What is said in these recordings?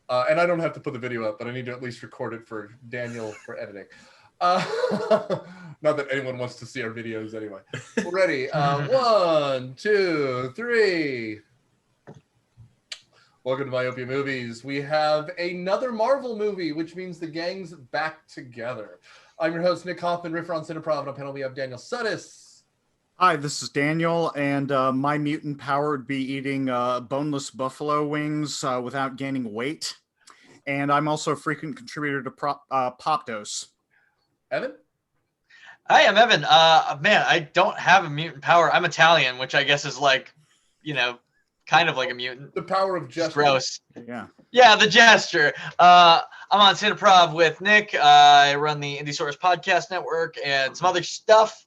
And I don't have to put the video up, but I need to at least record it for Daniel for editing. Not that anyone wants to see our videos anyway. We're ready. 1, 2, 3. Welcome to Myopia Movies. We have another Marvel movie, which means the gang's back together. I'm your host, Nick Hoffmann, Riffer on Cineprov, and on panel we have Daniel Sudis. Hi, this is Daniel, and my mutant power would be eating boneless buffalo wings without gaining weight. And I'm also a frequent contributor to Pop Dose. Evan? Hi, I'm Evan. Man, I don't have a mutant power. I'm Italian, which I guess is like, kind of like a mutant. The power of gesture. It's gross. Yeah, the gesture. I'm on Cineprov with Nick. I run the Indie Source Podcast Network and some other stuff.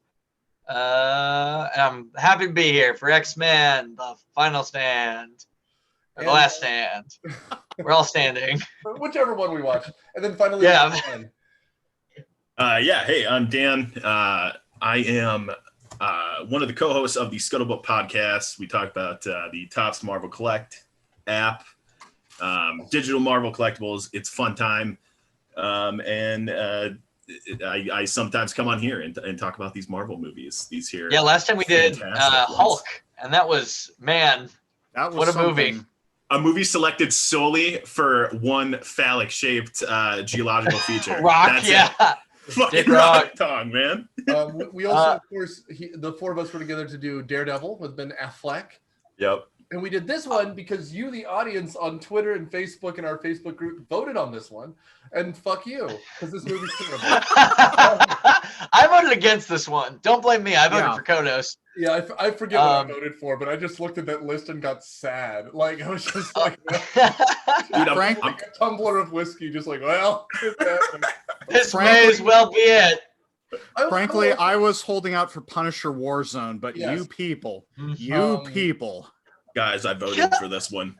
And I'm happy to be here for X-Men, the final stand, or the last stand. We're all standing. Whichever one we watch. And then finally, Dan. Hey, I'm Dan. I am one of the co-hosts of the Scuttlebutt podcast. We talk about the Topps Marvel Collect app, digital Marvel collectibles. It's fun time. I sometimes come on here and talk about these Marvel movies. These here. Yeah, last time we did Hulk, and that was, what a movie. A movie selected solely for one phallic-shaped geological feature. Rock, That's yeah. it. Fucking rock tongue, man. We also, of course, the four of us were together to do Daredevil with Ben Affleck. Yep. And we did this one because you, the audience, on Twitter and Facebook and our Facebook group, voted on this one. And fuck you, because this movie's terrible. I voted against this one. Don't blame me. I voted for Kodos. Yeah, I forget what I voted for, but I just looked at that list and got sad. Like, I was just like, Dude, I'm a tumbler of whiskey, just like, well, this may as well be it. Frankly, I was holding out for Punisher Warzone, but you people. Guys, I voted for this one.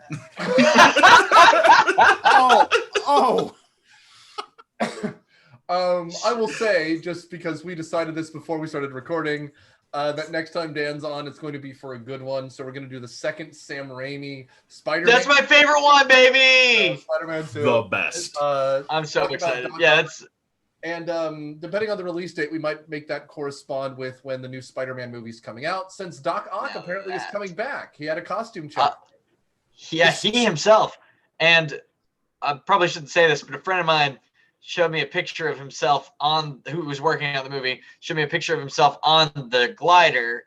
I will say, just because we decided this before we started recording, that next time Dan's on, it's going to be for a good one. So we're going to do the second Sam Raimi Spider-Man. That's my favorite one, baby. Spider-Man 2. The best. I'm so excited. Yeah, it's. And depending on the release date, we might make that correspond with when the new Spider-Man movie's coming out, since Doc Ock apparently is coming back. He had a costume check. He himself. And I probably shouldn't say this, but a friend of mine showed me a picture of himself who was working on the movie, showed me a picture of himself on the glider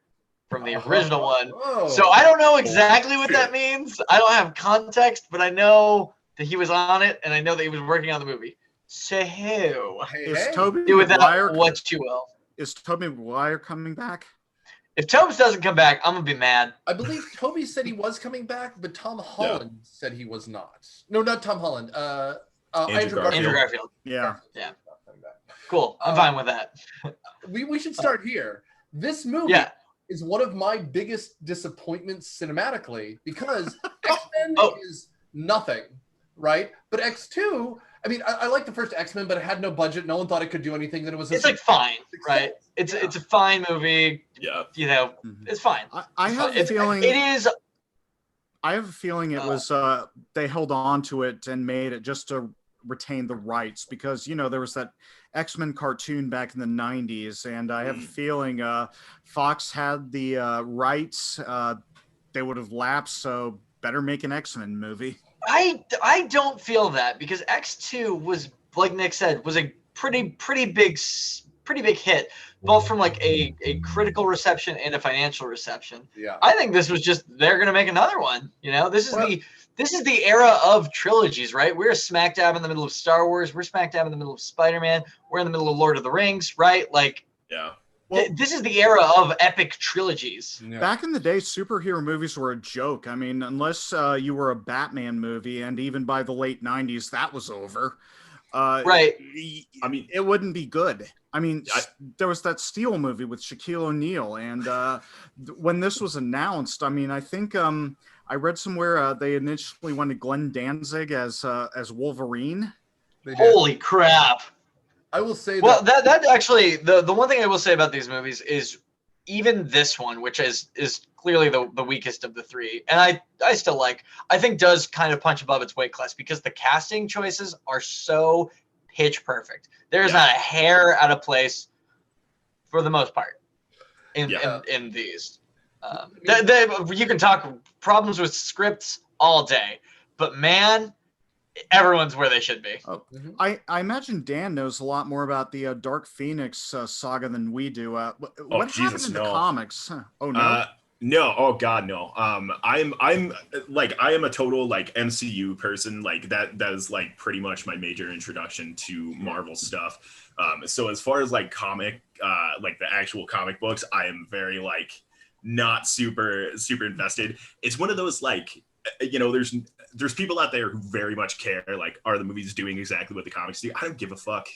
from the original one. Oh. So I don't know exactly what that means. I don't have context, but I know that he was on it, and I know that he was working on the movie. So is Tobey do with Maguire, that what you will. Is Tobey Maguire coming back? If Tobey doesn't come back, I'm gonna be mad. I believe Tobey said he was coming back, but Tom Holland said he was not. No, not Tom Holland. Andrew Garfield. Yeah. Cool. I'm fine with that. We should start here. This movie is one of my biggest disappointments cinematically because X-Men is nothing, right? But X2, I mean, I like the first X-Men, but it had no budget. No one thought it could do anything. Then it was. It's like fine, right? It's a fine movie. Yeah. It's fine. I have a feeling it is. I have a feeling it was they held on to it and made it just to retain the rights because there was that X-Men cartoon back in the 90s, and I have a feeling Fox had the rights. They would have lapsed, so better make an X-Men movie. I don't feel that because X2 was, like Nick said, was a pretty big hit, both from like a critical reception and a financial reception. Yeah. I think this was just they're gonna make another one. This is the era of trilogies, right? We're smack dab in the middle of Star Wars. We're smack dab in the middle of Spider-Man. We're in the middle of Lord of the Rings, right? Like, yeah. Well, this is the era of epic trilogies. Yeah. Back in the day, superhero movies were a joke. I mean, unless you were a Batman movie, and even by the late 90s, that was over. Right. I mean, it wouldn't be good. I mean, there was that Steel movie with Shaquille O'Neal, and when this was announced, I mean, I think I read somewhere they initially wanted Glenn Danzig as Wolverine. Holy crap! I will say that actually the one thing I will say about these movies is even this one, which is clearly the weakest of the three. And I still I think does kind of punch above its weight class because the casting choices are so pitch perfect. There's not a hair out of place for the most part in these. You can talk problems with scripts all day, but man, everyone's where they should be. Oh, I imagine Dan knows a lot more about the Dark Phoenix saga than we do. What happened in the comics? Oh no. No, oh god, no. I am a total like MCU person. Like that is like pretty much my major introduction to Marvel stuff. So as far as like comic, like the actual comic books, I am very like not super invested. It's one of those like, you know, there's people out there who very much care. Like, are the movies doing exactly what the comics do? I don't give a fuck.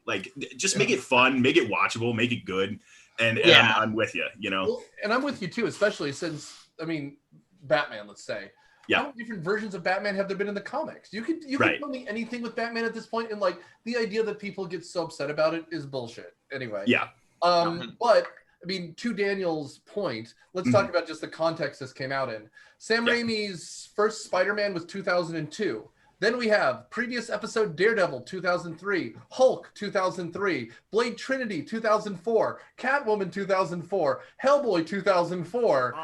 Like, just make it fun, make it watchable, make it good. And I'm with you, you know. Well, and I'm with you too, especially since, I mean, Batman, let's say. Yeah. How many different versions of Batman have there been in the comics? You can tell me anything with Batman at this point, and like the idea that people get so upset about it is bullshit. Anyway. Yeah. But I mean, to Daniel's point, let's talk about just the context this came out in. Sam Raimi's first Spider-Man was 2002. Then we have previous episode Daredevil 2003, Hulk 2003, Blade Trinity 2004, Catwoman 2004, Hellboy 2004.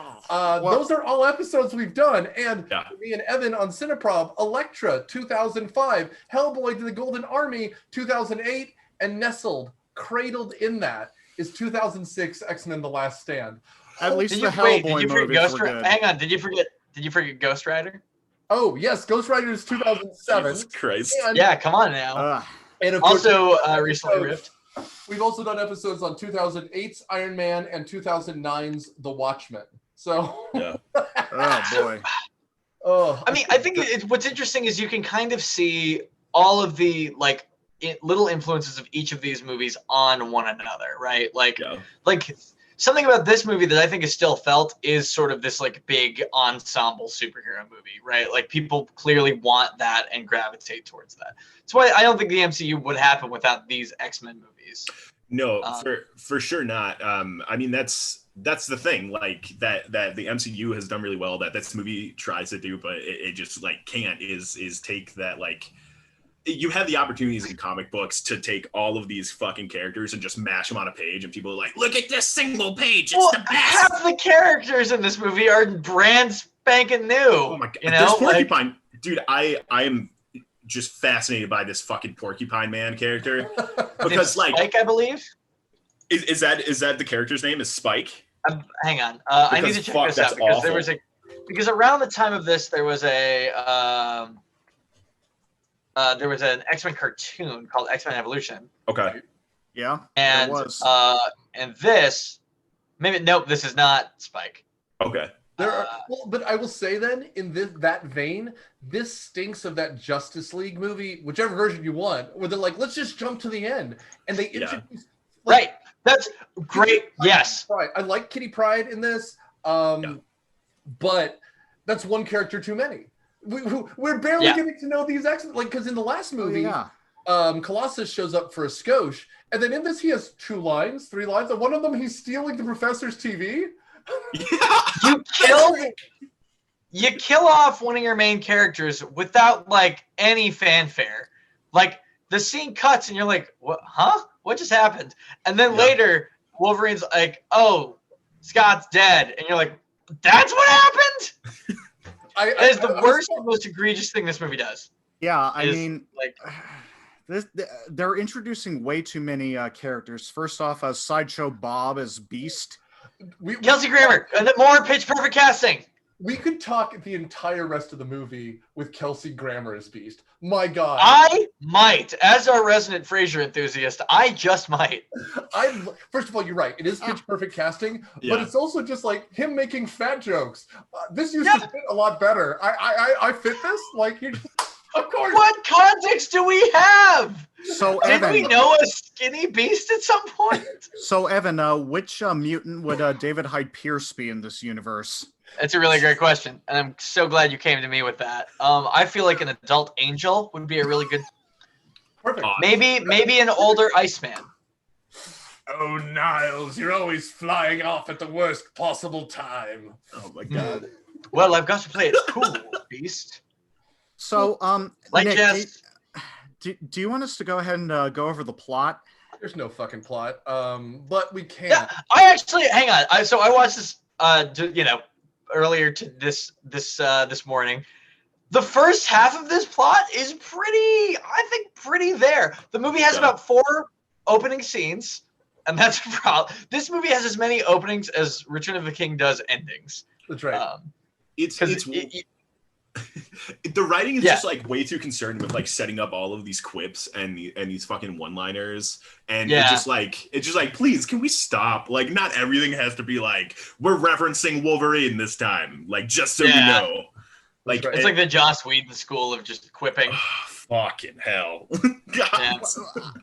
Those are all episodes we've done. And me and Evan on Cineprob, Elektra 2005, Hellboy to the Golden Army 2008, and nestled, cradled in that is 2006 X-Men: The Last Stand. At least the Hellboy movies were good. Hang on, did you forget Ghost Rider? Oh, yes, Ghost Rider is 2007. Jesus Christ. And, yeah, come on now. And of course, also recently ripped. We've also done episodes on 2008's Iron Man and 2009's The Watchmen. So, oh boy. I mean, I think what's interesting is you can kind of see all of the like little influences of each of these movies on one another, right? Like something about this movie that I think is still felt is sort of this like big ensemble superhero movie, right? Like people clearly want that and gravitate towards that. That's why I don't think the MCU would happen without these X-Men movies. No, for sure not. I mean, that's the thing, like that the MCU has done really well that this movie tries to do, but it just like can't is take that like. You have the opportunities in comic books to take all of these fucking characters and just mash them on a page, and people are like, "Look at this single page; it's the best." Half the characters in this movie are brand spanking new. Oh my god! You know, this Porcupine, dude, I am just fascinated by this fucking Porcupine Man character because, like, Spike, I believe, is that the character's name? Is Spike? Hang on, I need to check this out because because around the time of this there was there was an X-Men cartoon called X-Men Evolution. Okay. Yeah. And and this, this is not Spike. Okay. But I will say then, in that vein, this stinks of that Justice League movie, whichever version you want, where they're like, let's just jump to the end, and they introduce. Right. That's great. Yes. Right. I like Kitty Pryde in this, but that's one character too many. We're barely getting to know these X-Men, like, because in the last movie, Colossus shows up for a skosh, and then in this he has 3 lines, and one of them he's stealing the professor's TV. You kill off one of your main characters without like any fanfare. Like the scene cuts, and you're like, "What? Huh? What just happened?" And then later, Wolverine's like, "Oh, Scott's dead," and you're like, "That's what happened." That is the worst and most egregious thing this movie does. Yeah, I mean, like, they're introducing way too many characters. First off, Sideshow Bob as Beast. Kelsey Grammer, and more pitch perfect casting. We could talk the entire rest of the movie with Kelsey Grammer as Beast. My God. I might. As our resident Frasier enthusiast, I just might. First of all, you're right. It is pitch perfect casting, but it's also just like him making fat jokes. This used to fit a lot better. I fit this? Like, you of course. What context do we have? So, did Evan, we know a skinny Beast at some point? So, Evan, which mutant would David Hyde Pierce be in this universe? That's a really great question, and I'm so glad you came to me with that. I feel like an adult Angel would be a really good. Perfect. Maybe an older Iceman. Oh, Niles, you're always flying off at the worst possible time. Oh my god. Well, I've got to play it cool, Beast. So, Like, Nick, yes. do you want us to go ahead and go over the plot? There's no fucking plot, but we can. Yeah, I actually hang on. I watched this, earlier to this morning. The first half of this plot is pretty there. The movie has about 4 opening scenes, and that's a problem. This movie has as many openings as Return of the King does endings. That's right. The writing is just like way too concerned with like setting up all of these quips and these fucking one-liners, and it's just like please, can we stop? Like, not everything has to be like we're referencing Wolverine this time, like, just so you know. Like, it's like the Joss Whedon school of just quipping. Fucking hell. God. Yeah.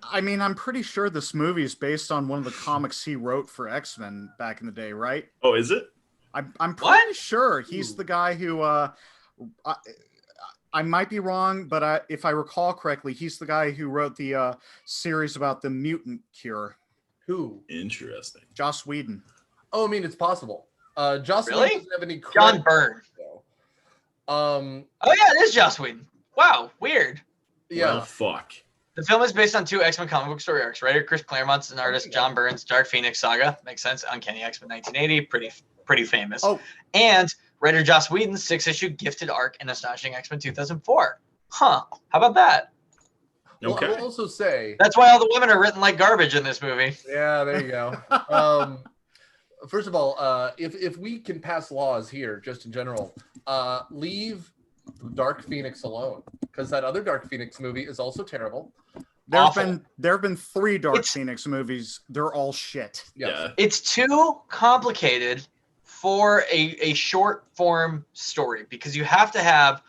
I mean, I'm pretty sure this movie is based on one of the comics he wrote for X-Men back in the day, right? Oh, is it? I'm pretty sure he's the guy who. I might be wrong, but if I recall correctly, he's the guy who wrote the series about the mutant cure. Who? Interesting. Joss Whedon. Oh, I mean, it's possible. Joss Really? Whedon doesn't have any John Byrne. Oh yeah, it is Joss Whedon. Wow, weird. Yeah. Well, fuck. The film is based on 2 X-Men comic book story arcs. Writer Chris Claremont's and artist John Byrne's Dark Phoenix saga. Makes sense. Uncanny X-Men 1980. Pretty famous. Oh. And writer Joss Whedon's 6-issue gifted arc in Astonishing X-Men 2004. Huh. How about that? Okay. Well, I will also say that's why all the women are written like garbage in this movie. Yeah, there you go. First of all, if we can pass laws here, just in general, leave Dark Phoenix alone, because that other Dark Phoenix movie is also terrible. There have been 3 Dark Phoenix movies. They're all shit. Yeah. It's too complicated for a short form story, because you have to have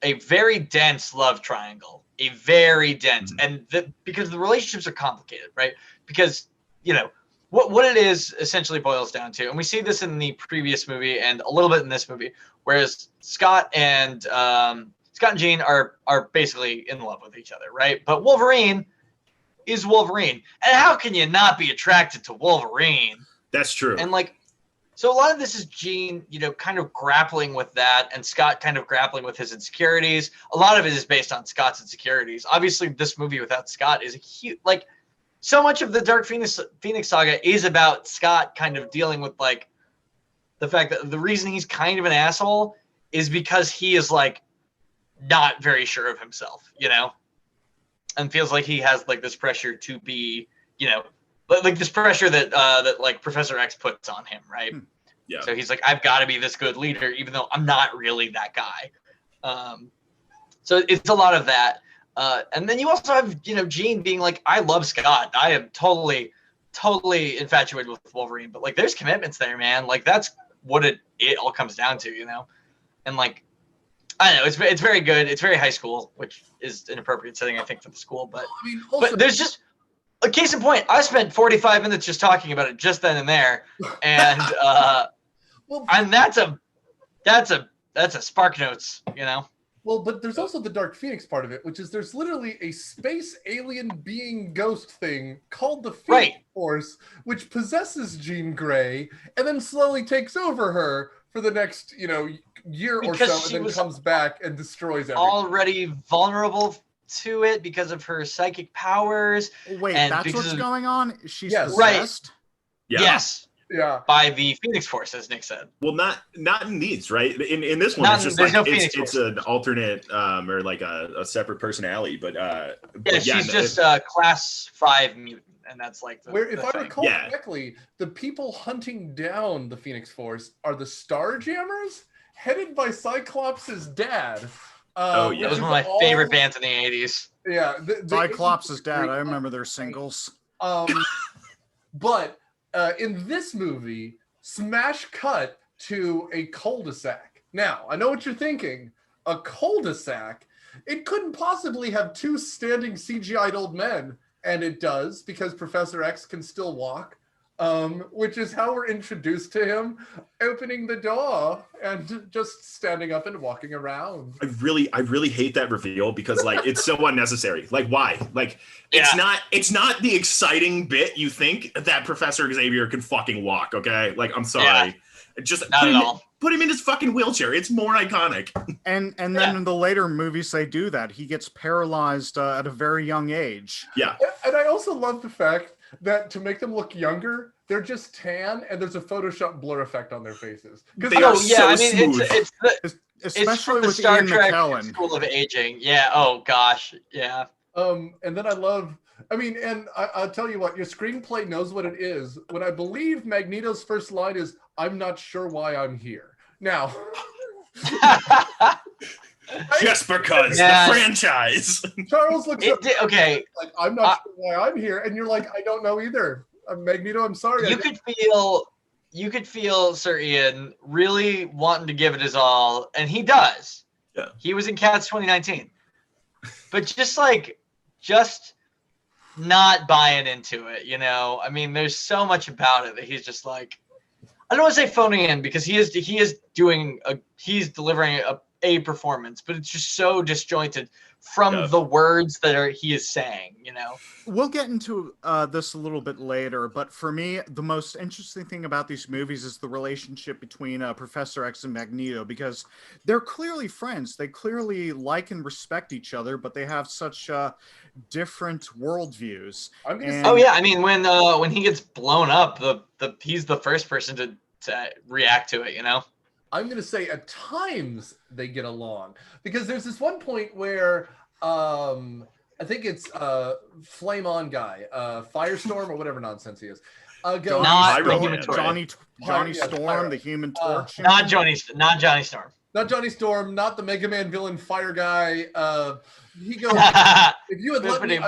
a very dense love triangle, a very dense, and because the relationships are complicated, right? Because, you know, what it is essentially boils down to, and we see this in the previous movie and a little bit in this movie, whereas Scott and Jean are basically in love with each other, right? But Wolverine is Wolverine, and how can you not be attracted to Wolverine? That's true. And like, so a lot of this is Jean, you know, kind of grappling with that, and Scott kind of grappling with his insecurities. A lot of it is based on Scott's insecurities. Obviously, this movie without Scott is a huge, like, so much of the Dark Phoenix saga is about Scott kind of dealing with, like, the fact that the reason he's kind of an asshole is because he is, like, not very sure of himself, you know, and feels like he has, like, this pressure to be, you know, like this pressure that like Professor X puts on him, right? Yeah. So he's like, I've got to be this good leader, even though I'm not really that guy. So it's a lot of that. And then you also have, you know, Jean being like, I love Scott. I am totally infatuated with Wolverine. But, like, there's commitments there, man. Like, that's what it all comes down to, you know? And, like, I don't know. It's very good. It's very high school, which is an appropriate setting, I think, for the school. But, I mean, also, but there's just a case in point. I spent 45 minutes just talking about it just then and there. And, and that's a Spark Notes, you know? Well, but there's also the Dark Phoenix part of it, which is there's literally a space alien being ghost thing called the Phoenix Force, which possesses Jean Grey and then slowly takes over her for the next, you know, year or so, and then comes back and destroys everything. Already vulnerable to it because of her psychic powers. Wait, that's what's going on? She's possessed? Right. Yeah. Yes. Yeah. By the Phoenix Force, as Nick said. Well, not in these, right? In this one, not it's just like it's an alternate or like a separate personality. But she's just a class 5 mutant, and that's like if I recall correctly, the people hunting down the Phoenix Force are the Starjammers, headed by Cyclops' dad. That was one of my favorite bands in the 80s. Yeah, Cyclops' dad. I remember their singles. But in this movie, smash cut to a cul-de-sac. Now, I know what you're thinking. A cul-de-sac? It couldn't possibly have 2 standing CGI'd old men. And it does, because Professor X can still walk. which is how we're introduced to him, opening the door and just standing up and walking around. I really hate that reveal because like it's so unnecessary. Like why? Like it's not the exciting bit you think that Professor Xavier can fucking walk, okay? Like I'm sorry. Just put him in his fucking wheelchair. It's more iconic. And then in the later movies they do that. He gets paralyzed at a very young age. Yeah. And I also love the fact that to make them look younger, they're just tan and there's a Photoshop blur effect on their faces. They are so smooth. Especially it's with Star Ian Trek McKellen. School of Aging. Yeah. Oh gosh. Yeah. And then I'll tell you what, your screenplay knows what it is. When I believe Magneto's first line is, "I'm not sure why I'm here." Now, just because the franchise. Charles looks up okay. Like, I'm not sure why I'm here, and you're like, I don't know either. Magneto, I'm sorry. You could feel Sir Ian really wanting to give it his all, and he does. Yeah. He was in Cats 2019, but just not buying into it. You know, I mean, there's so much about it that he's just like, I don't want to say phoning in because he's delivering a performance, but it's just so disjointed from the words that he is saying, you know. We'll get into this a little bit later, but for me, the most interesting thing about these movies is the relationship between Professor X and Magneto, because they're clearly friends. They clearly like and respect each other, but they have such different worldviews. I mean, when he gets blown up, he's the first person to react to it, you know. I'm going to say at times they get along, because there's this one point where I think it's Flame On guy, Firestorm or whatever nonsense he is. Johnny Storm, the Human Torch. Not Johnny Storm. Not Johnny Storm, not the Mega Man villain Fire Guy. He goes, if you had let me,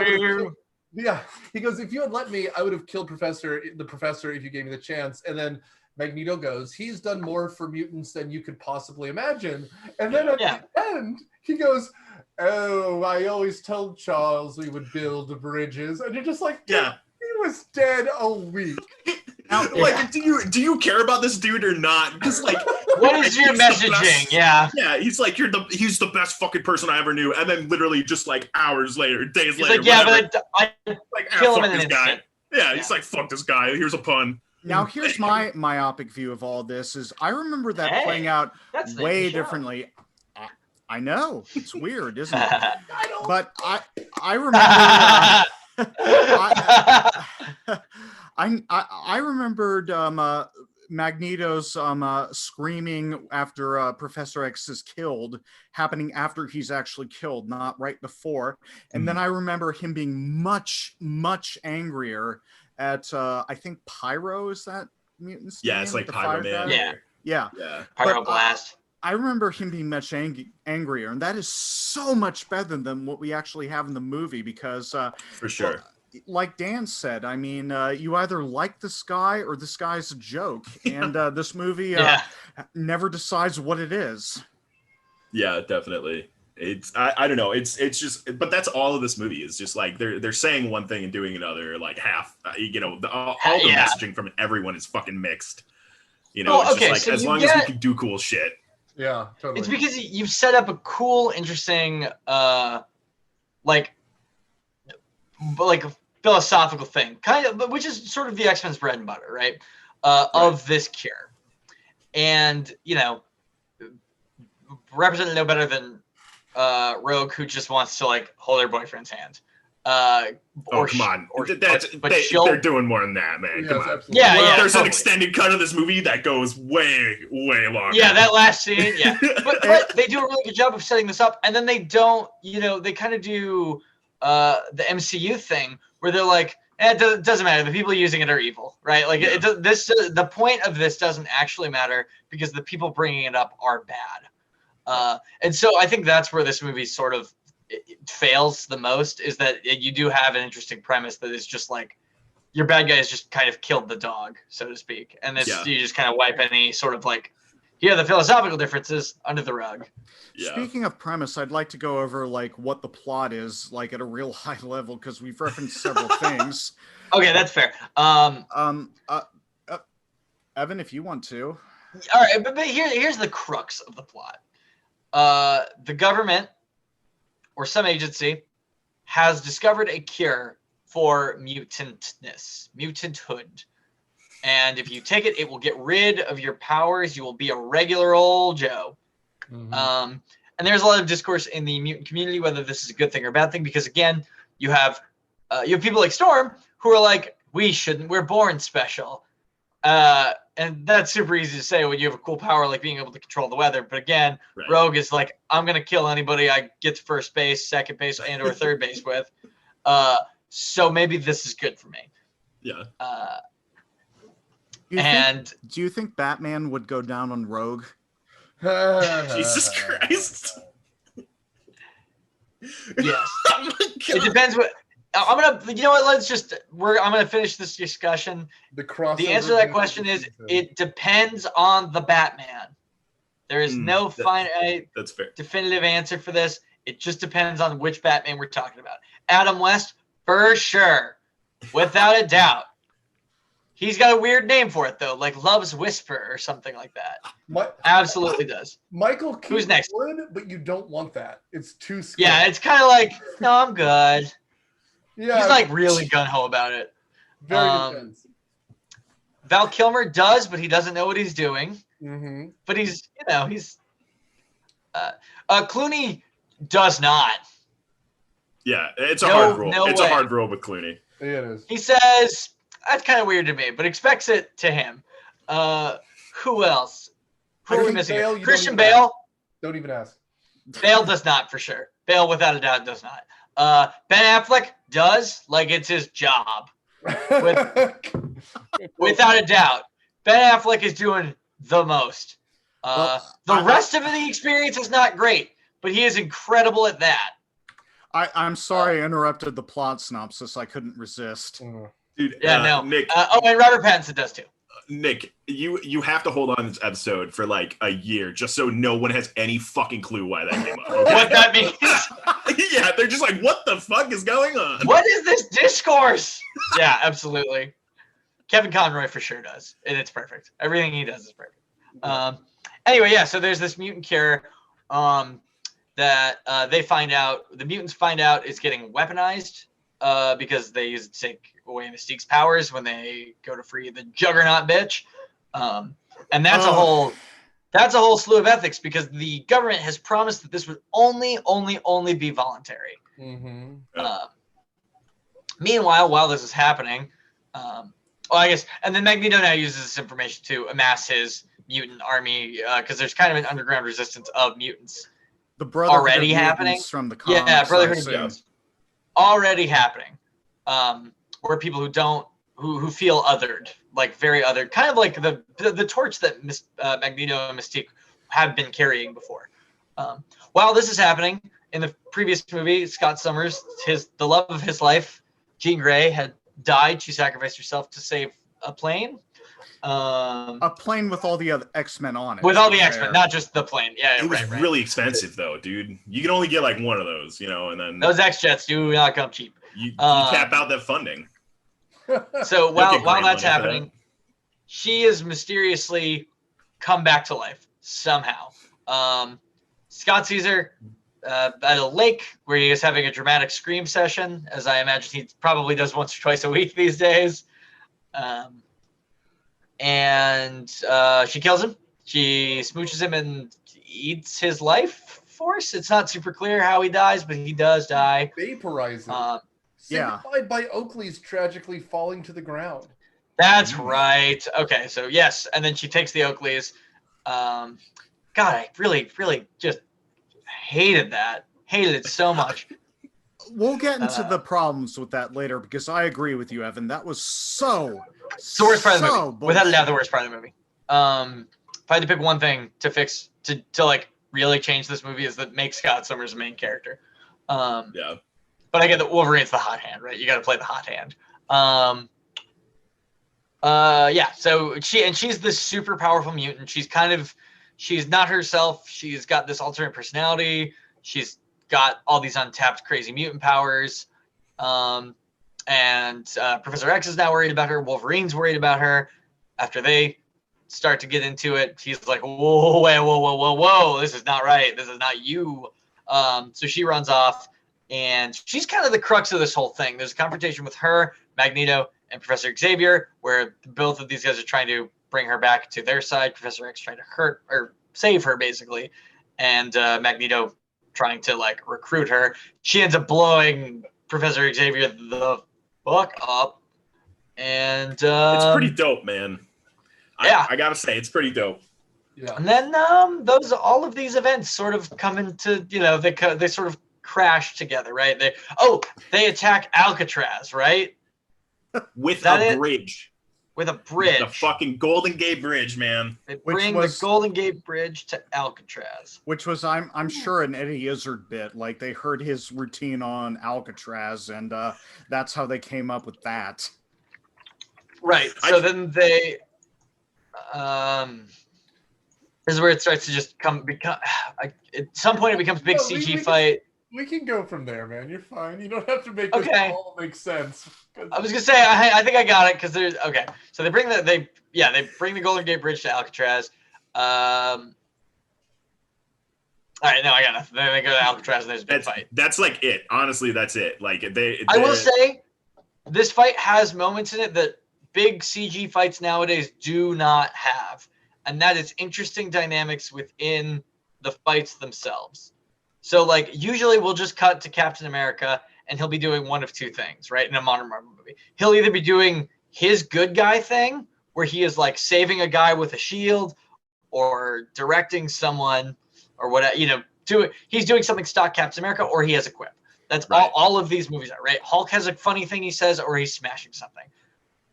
he goes, if you had let me, I would have killed the professor if you gave me the chance. And then Magneto goes, he's done more for mutants than you could possibly imagine. And then at the end, he goes, oh, I always told Charles we would build bridges. And you're just like, he was dead a week. Like, do you care about this dude or not? Because like, what is your messaging? Yeah, he's like, he's the best fucking person I ever knew, and then literally just like hours later, days he's later, like, yeah, but I kill him in an guy. instant. Yeah, he's like, fuck this guy. Here's a pun. Now, here's my myopic view of all this: is I remember that playing out way differently. I know it's weird, isn't it? But I remember. I remembered Magneto's screaming after Professor X is killed, happening after he's actually killed, not right before. And then I remember him being much, much angrier at I think Pyro, is that mutant's name? It's like Pyro Man. Yeah. Pyro Blast. I remember him being much angrier, and that is so much better than what we actually have in the movie, because for sure. Well, like Dan said, I mean, you either like this guy or this guy's a joke, and this movie never decides what it is. Yeah, definitely. It's I don't know. It's just, but that's all of this movie is just like they're saying one thing and doing another, like half. You know, all the messaging from everyone is fucking mixed. You know, it's just like, so as long as we can do cool shit. Yeah, totally. It's because you've set up a cool, interesting, like philosophical thing, kind of, which is sort of the X-Men's bread and butter, right? Of this cure, and you know, represented no better than Rogue, who just wants to like hold her boyfriend's hand. Come on. They're doing more than that, man. Yes, come on. Absolutely. Yeah, There's an extended cut of this movie that goes way, way longer. Yeah, that last scene, but they do a really good job of setting this up, and then they don't, you know, they kind of do the MCU thing where they're like, it doesn't matter. The people using it are evil, right? Like the point of this doesn't actually matter because the people bringing it up are bad. And so I think that's where this movie sort of it fails the most, is that you do have an interesting premise that is just like your bad guys just kind of killed the dog, so to speak, and you just kind of wipe any sort of like Here, the philosophical differences under the rug. Yeah. Speaking of premise, I'd like to go over like what the plot is like at a real high level because we've referenced several things. Okay, that's fair. Evan, if you want to. All right, but here's the crux of the plot. The government or some agency has discovered a cure for mutanthood. And if you take it, it will get rid of your powers. You will be a regular old Joe. Mm-hmm. And there's a lot of discourse in the mutant community whether this is a good thing or a bad thing, because again, you have people like Storm who are like, we're born special. And that's super easy to say when you have a cool power like being able to control the weather. But again, right. Rogue is like, I'm going to kill anybody I get to first base, second base, and or third base with. So maybe this is good for me. Yeah. Do you think Batman would go down on Rogue? Jesus Christ. Yes. Oh, it depends what... I'm gonna finish this discussion. The answer to that question is it depends on the Batman. There is no finite definitive answer for this. It just depends on which Batman we're talking about. Adam West, for sure, without a doubt. He's got a weird name for it though, like Love's Whisper or something like that. Absolutely does. Michael Keaton Who's next? Would, but you don't want that. It's too scary. Yeah, it's kind of like, no, I'm good. Yeah, he's like really gung-ho about it. Very intense. Val Kilmer does, but he doesn't know what he's doing. Mm-hmm. But he's Clooney does not. Yeah, it's a hard rule. It's a hard rule with Clooney. It is. He says, that's kind of weird to me, but expects it to him. Who else? Who are we missing? Christian Bale? Don't even ask. Bale does not, for sure. Bale, without a doubt, does not. Ben Affleck does, like it's his job. Without a doubt. Ben Affleck is doing the most. The rest of the experience is not great, but he is incredible at that. I'm sorry I interrupted the plot synopsis. I couldn't resist. Dude, no. Nick. And Robert Pattinson does too. Nick, you have to hold on to this episode for like a year just so no one has any fucking clue why that came up. Okay? What that means? Yeah, they're just like, what the fuck is going on? What is this discourse? Yeah, absolutely. Kevin Conroy for sure does, and it's perfect. Everything he does is perfect. Anyway, yeah, so there's this mutant cure that the mutants find out is getting weaponized because they use it to take away Mystique's powers when they go to free the Juggernaut bitch. And that's a whole slew of ethics because the government has promised that this would only be voluntary. Mm-hmm. Meanwhile, while this is happening, and then Magneto now uses this information to amass his mutant army because there's kind of an underground resistance of mutants. The Brotherhood already of happening from the comics. Yeah, Brotherhood of Mutants already happening. Where people who feel othered, like very othered, kind of like the torch that Magneto and Mystique have been carrying before. While this is happening, in the previous movie, Scott Summers, the love of his life, Jean Grey, had died. She sacrificed herself to save a plane. A plane with all the other X-Men on it. With all the X-Men, not just the plane. Yeah, it was really expensive though, dude. You can only get like one of those, and then those X-Jets do not come cheap. You tap out that funding. So while that's happening, she is mysteriously come back to life somehow. Scott sees her at a lake where he is having a dramatic scream session, as I imagine he probably does once or twice a week these days. And she kills him. She smooches him and eats his life force. It's not super clear how he dies, but he does die. Vaporizes. Signified by Oakley's tragically falling to the ground. That's right. Okay, so yes, and then she takes the Oakleys. God, I really, really just hated that. Hated it so much. We'll get into the problems with that later because I agree with you, Evan. That was it's the worst part of the movie. Bullshit. Without a doubt, the worst part of the movie. If I had to pick one thing to fix to like really change this movie is that make Scott Summers the main character. Yeah. But I get that Wolverine's the hot hand, right? You got to play the hot hand. Yeah. So she's this super powerful mutant. She's kind of she's not herself. She's got this alternate personality. She's got all these untapped crazy mutant powers. And Professor X is now worried about her. Wolverine's worried about her. After they start to get into it, he's like, whoa, whoa, this is not right. This is not you. So she runs off, and she's kind of the crux of this whole thing. There's a confrontation with her, Magneto, and Professor Xavier, where both of these guys are trying to bring her back to their side. Professor X trying to hurt or save her, basically, and Magneto trying to like recruit her. She ends up blowing Professor Xavier the fuck up, and it's pretty dope, man. I gotta say, it's pretty dope. Yeah. And then all of these events sort of come into, they sort of crash together, right? They attack Alcatraz, right? With a bridge. With a bridge. The fucking Golden Gate Bridge, man. They bring the Golden Gate Bridge to Alcatraz. Which was, I'm sure, an Eddie Izzard bit. Like, they heard his routine on Alcatraz, and that's how they came up with that. Right. So then they... this is where it starts to just become at some point it becomes big CG fight. We can go from there, man. You're fine. You don't have to make this all make sense. I was gonna say I think I got it because there's okay. So they bring the Golden Gate Bridge to Alcatraz. All right, no, I got nothing. Then they go to Alcatraz and there's a big fight. That's like it. Honestly, that's it. Like I will say, this fight has moments in it that big CG fights nowadays do not have. And that is interesting dynamics within the fights themselves. So, like, usually we'll just cut to Captain America, and he'll be doing one of two things, right, in a modern Marvel movie. He'll either be doing his good guy thing, where he is, like, saving a guy with a shield, or directing someone, or whatever, he's doing something stock Captain America, or he has a quip. That's right. all of these movies are, right? Hulk has a funny thing he says, or he's smashing something.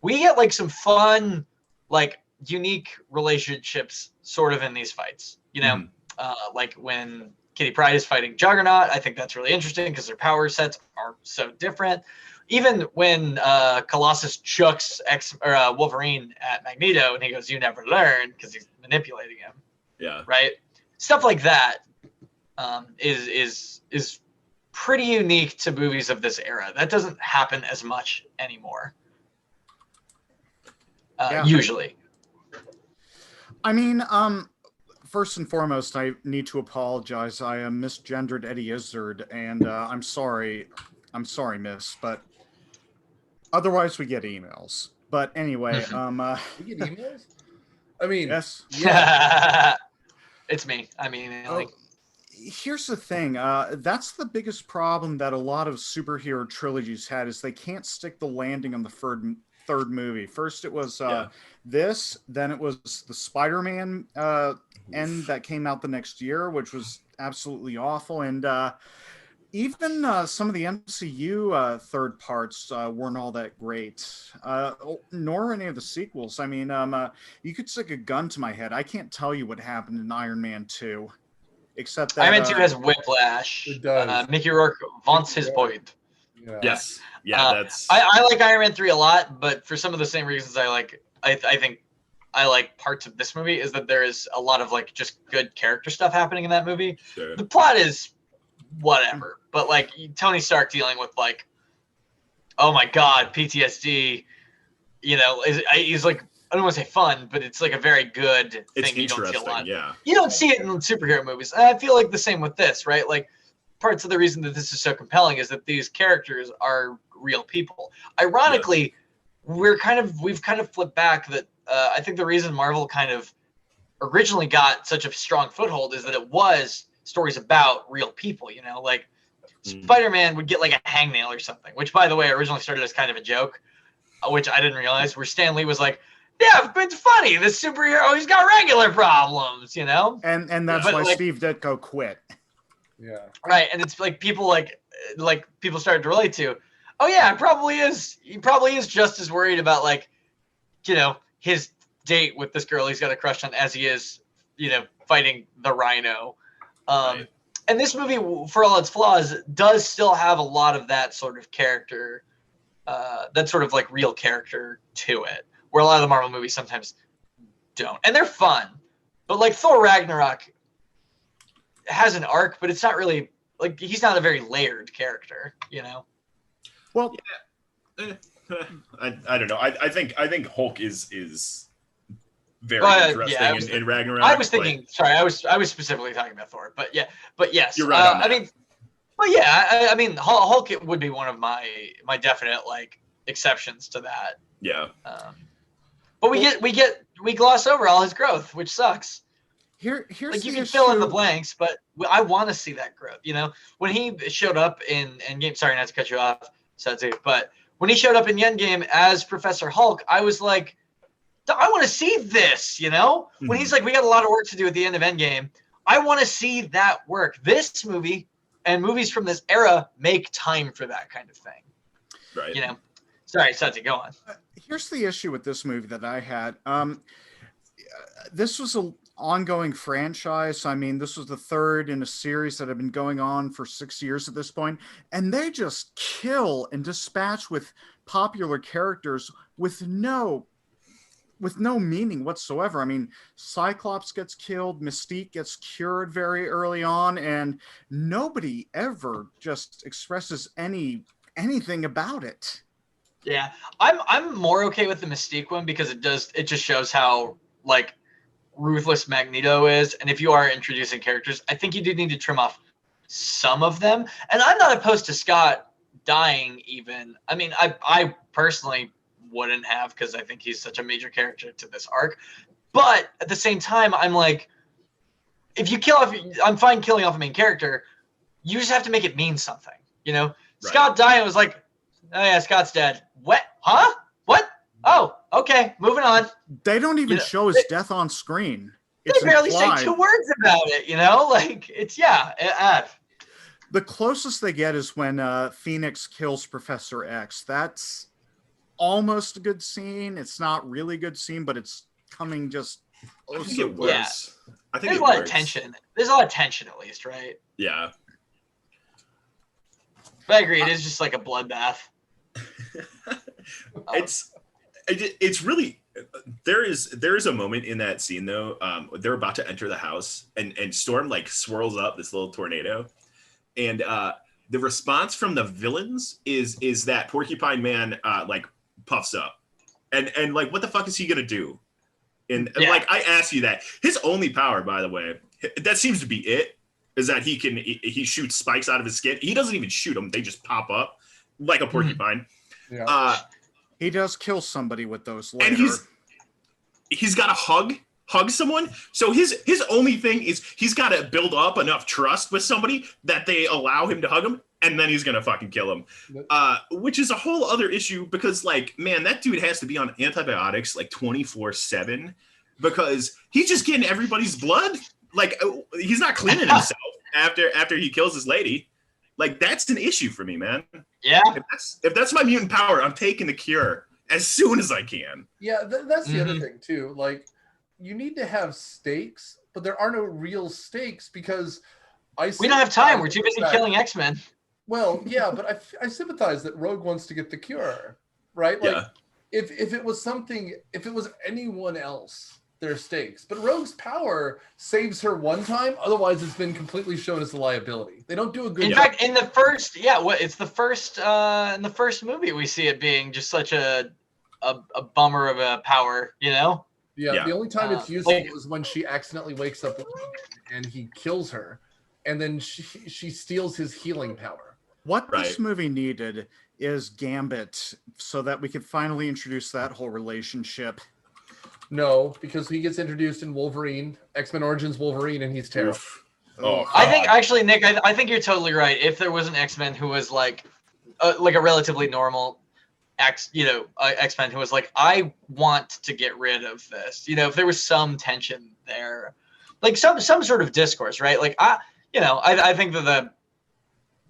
We get, like, some fun, like, unique relationships sort of in these fights, like when Kitty Pryde is fighting Juggernaut. I think that's really interesting because their power sets are so different. Even when Colossus chucks Wolverine at Magneto and he goes, "You never learn," because he's manipulating him. Yeah. Right. Stuff like that is pretty unique to movies of this era. That doesn't happen as much anymore. Usually. I mean, first and foremost, I need to apologize. I misgendered Eddie Izzard, and I'm sorry, miss, but otherwise we get emails. But anyway, we get emails? I mean, yes. Yeah. It's me. I mean, here's the thing. That's the biggest problem that a lot of superhero trilogies had, is they can't stick the landing on the third movie. First it was this, then it was the Spider-Man end that came out the next year, which was absolutely awful, and even some of the MCU third parts weren't all that great, nor any of the sequels. I mean, you could stick a gun to my head, I can't tell you what happened in Iron Man 2, except that Iron Man 2 has whiplash. It does. Mickey Rourke vaunts his point. Yeah. Yes. Yeah, that's. I like Iron Man 3 a lot, but for some of the same reasons I think I like parts of this movie is that there is a lot of like just good character stuff happening in that movie. Sure. The plot is whatever, but like Tony Stark dealing with like, oh my God, PTSD, he's like, I don't want to say fun, but it's like a very good thing you don't see a lot. Yeah. You don't see it in superhero movies. And I feel like the same with this, right? Like parts of the reason that this is so compelling is that these characters are real people. Ironically, we've kind of flipped back that I think the reason Marvel kind of originally got such a strong foothold is that it was stories about real people, like Spider-Man would get like a hangnail or something, which by the way originally started as kind of a joke, which I didn't realize, where Stan Lee was like, yeah, it's funny, this superhero, he's got regular problems, and that's why Steve Ditko quit. Yeah, right. And it's like people like people started to relate to, oh yeah, he probably is just as worried about like his date with this girl he's got a crush on as he is, fighting the Rhino. Right. And this movie, for all its flaws, does still have a lot of that sort of character, that sort of like real character to it, where a lot of the Marvel movies sometimes don't. And they're fun, But like Thor Ragnarok has an arc, but it's not really like he's not a very layered character, you know. Well, I don't know. I think Hulk is very interesting in Ragnarok. I was thinking. Sorry, I was specifically talking about Thor, but yes, you're right on that. I mean, but yeah, I mean, Hulk would be one of my definite like exceptions to that. Yeah. But we gloss over all his growth, which sucks. Here's like you the can issue. fill in the blanks, but I want to see that growth. You know, when he showed up in Endgame, sorry not to cut you off, Setsu, but when he showed up in Endgame as Professor Hulk, I was like, I want to see this. You know, when he's like, we got a lot of work to do at the end of Endgame, I want to see that work. This movie and movies from this era make time for that kind of thing. Right. You know, sorry, Setsu, go on. Here's the issue with this movie that I had. This was an ongoing franchise. I mean, this was the third in a series that had been going on for 6 years at this point, and they just kill and dispatch with popular characters with no meaning whatsoever. I mean, Cyclops gets killed, Mystique gets cured very early on, and nobody ever just expresses anything about it. Yeah, I'm more okay with the Mystique one because it just shows how like ruthless Magneto is, and if you are introducing characters, I think you do need to trim off some of them. And I'm not opposed to Scott dying even. I mean, I personally wouldn't have because I think he's such a major character to this arc. But at the same time, I'm like, if you kill off, I'm fine killing off a main character. You just have to make it mean something, you know? Right. Scott dying was like, oh yeah, Scott's dead. What? Huh? What? Oh, okay, moving on. They don't even show his death on screen. They barely say 2 words about it, you know? Like, it's, The closest they get is when Phoenix kills Professor X. That's almost a good scene. It's not really a good scene, but it's coming just... I think it works. Yeah. I think there's a lot of tension. There's a lot of tension, at least, right? Yeah. But I agree. It is just like a bloodbath. It's really there is a moment in that scene though. They're about to enter the house and Storm like swirls up this little tornado, and the response from the villains is that Porcupine Man like puffs up, and like what the fuck is he gonna do? And like I asked you that his only power, by the way, that seems to be it, is that he shoots spikes out of his skin. He doesn't even shoot them; they just pop up like a porcupine. Yeah. He does kill somebody with those later. And he's got to hug someone. So his only thing is he's got to build up enough trust with somebody that they allow him to hug him, and then he's gonna fucking kill him. Which is a whole other issue because, like, man, that dude has to be on antibiotics like 24/7 because he's just getting everybody's blood. Like, he's not cleaning himself after he kills his lady. Like, that's an issue for me, man. Yeah. If that's my mutant power, I'm taking the cure as soon as I can. Yeah, that's the other thing too. Like, you need to have stakes, but there are no real stakes because we don't have time. We're too busy killing X-Men. Well, yeah, but I sympathize that Rogue wants to get the cure, right? Like, if it was anyone else, there's stakes. But Rogue's power saves her one time. Otherwise, it's been completely shown as a liability. They don't do a good job. In fact, in the first, it's the first in the first movie we see it being just such a bummer of a power, you know? Yeah. The only time it's useful is when she accidentally wakes up and he kills her, and then she steals his healing power. What this movie needed is Gambit, so that we could finally introduce that whole relationship. No, because he gets introduced in Wolverine, X-Men Origins Wolverine, and he's terrible. Oh, I think actually, Nick, I think you're totally right. If there was an X-Men who was like a relatively normal X-Men who was like, I want to get rid of this. You know, if there was some tension there, like some sort of discourse, right? Like I think that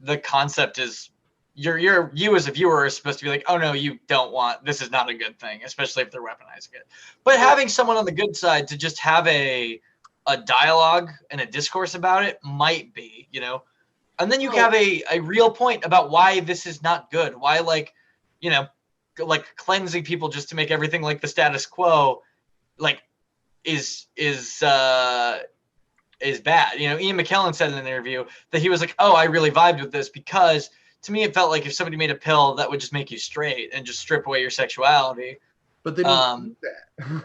the concept is you as a viewer are supposed to be like, oh no, you don't want, this is not a good thing, especially if they're weaponizing it. But having someone on the good side to just have a dialogue and a discourse about it might be, you know, and then you have a real point about why this is not good. Why, like, you know, like cleansing people just to make everything like the status quo, like, is bad. You know, Ian McKellen said in an interview that he was like, "Oh, I really vibed with this because to me it felt like if somebody made a pill that would just make you straight and just strip away your sexuality." But they don't do that.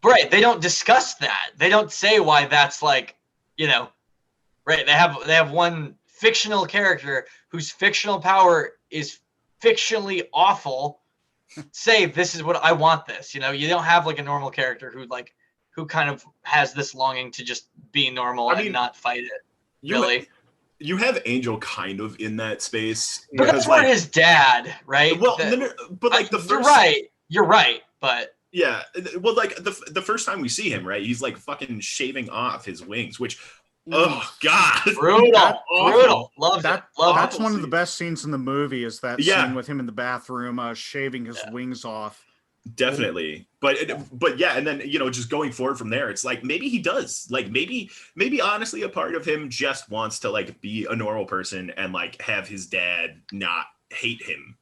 Right? They don't discuss that. They don't say why that's like, you know, right? They have one fictional character whose fictional power is fictionally awful. Say this is what I want. This, you know, you don't have like a normal character who kind of has this longing to just be normal and not fight it. Really, you have Angel kind of in that space, but that's where his dad, right? Well, but like the first, you're right, but yeah, well, like the first time we see him, right, he's like fucking shaving off his wings, which. Oh God! Brutal. Love that. That's one of the best scenes in the movie. Is that scene with him in the bathroom, shaving his wings off? Definitely, but yeah, and then just going forward from there, it's like maybe he does, like maybe honestly, a part of him just wants to like be a normal person and like have his dad not hate him.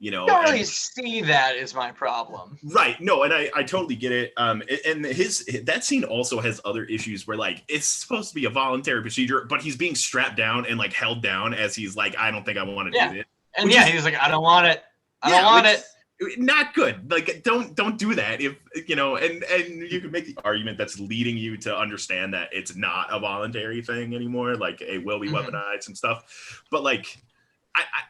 You don't really see that is my problem. Right. No, and I totally get it. And that scene also has other issues where like it's supposed to be a voluntary procedure, but he's being strapped down and like held down as he's like, I don't think I want to do it. And he's like, I don't want it. I don't want it. Not good. Like don't do that. If and you can make the argument that's leading you to understand that it's not a voluntary thing anymore. Like it will be weaponized and stuff. But like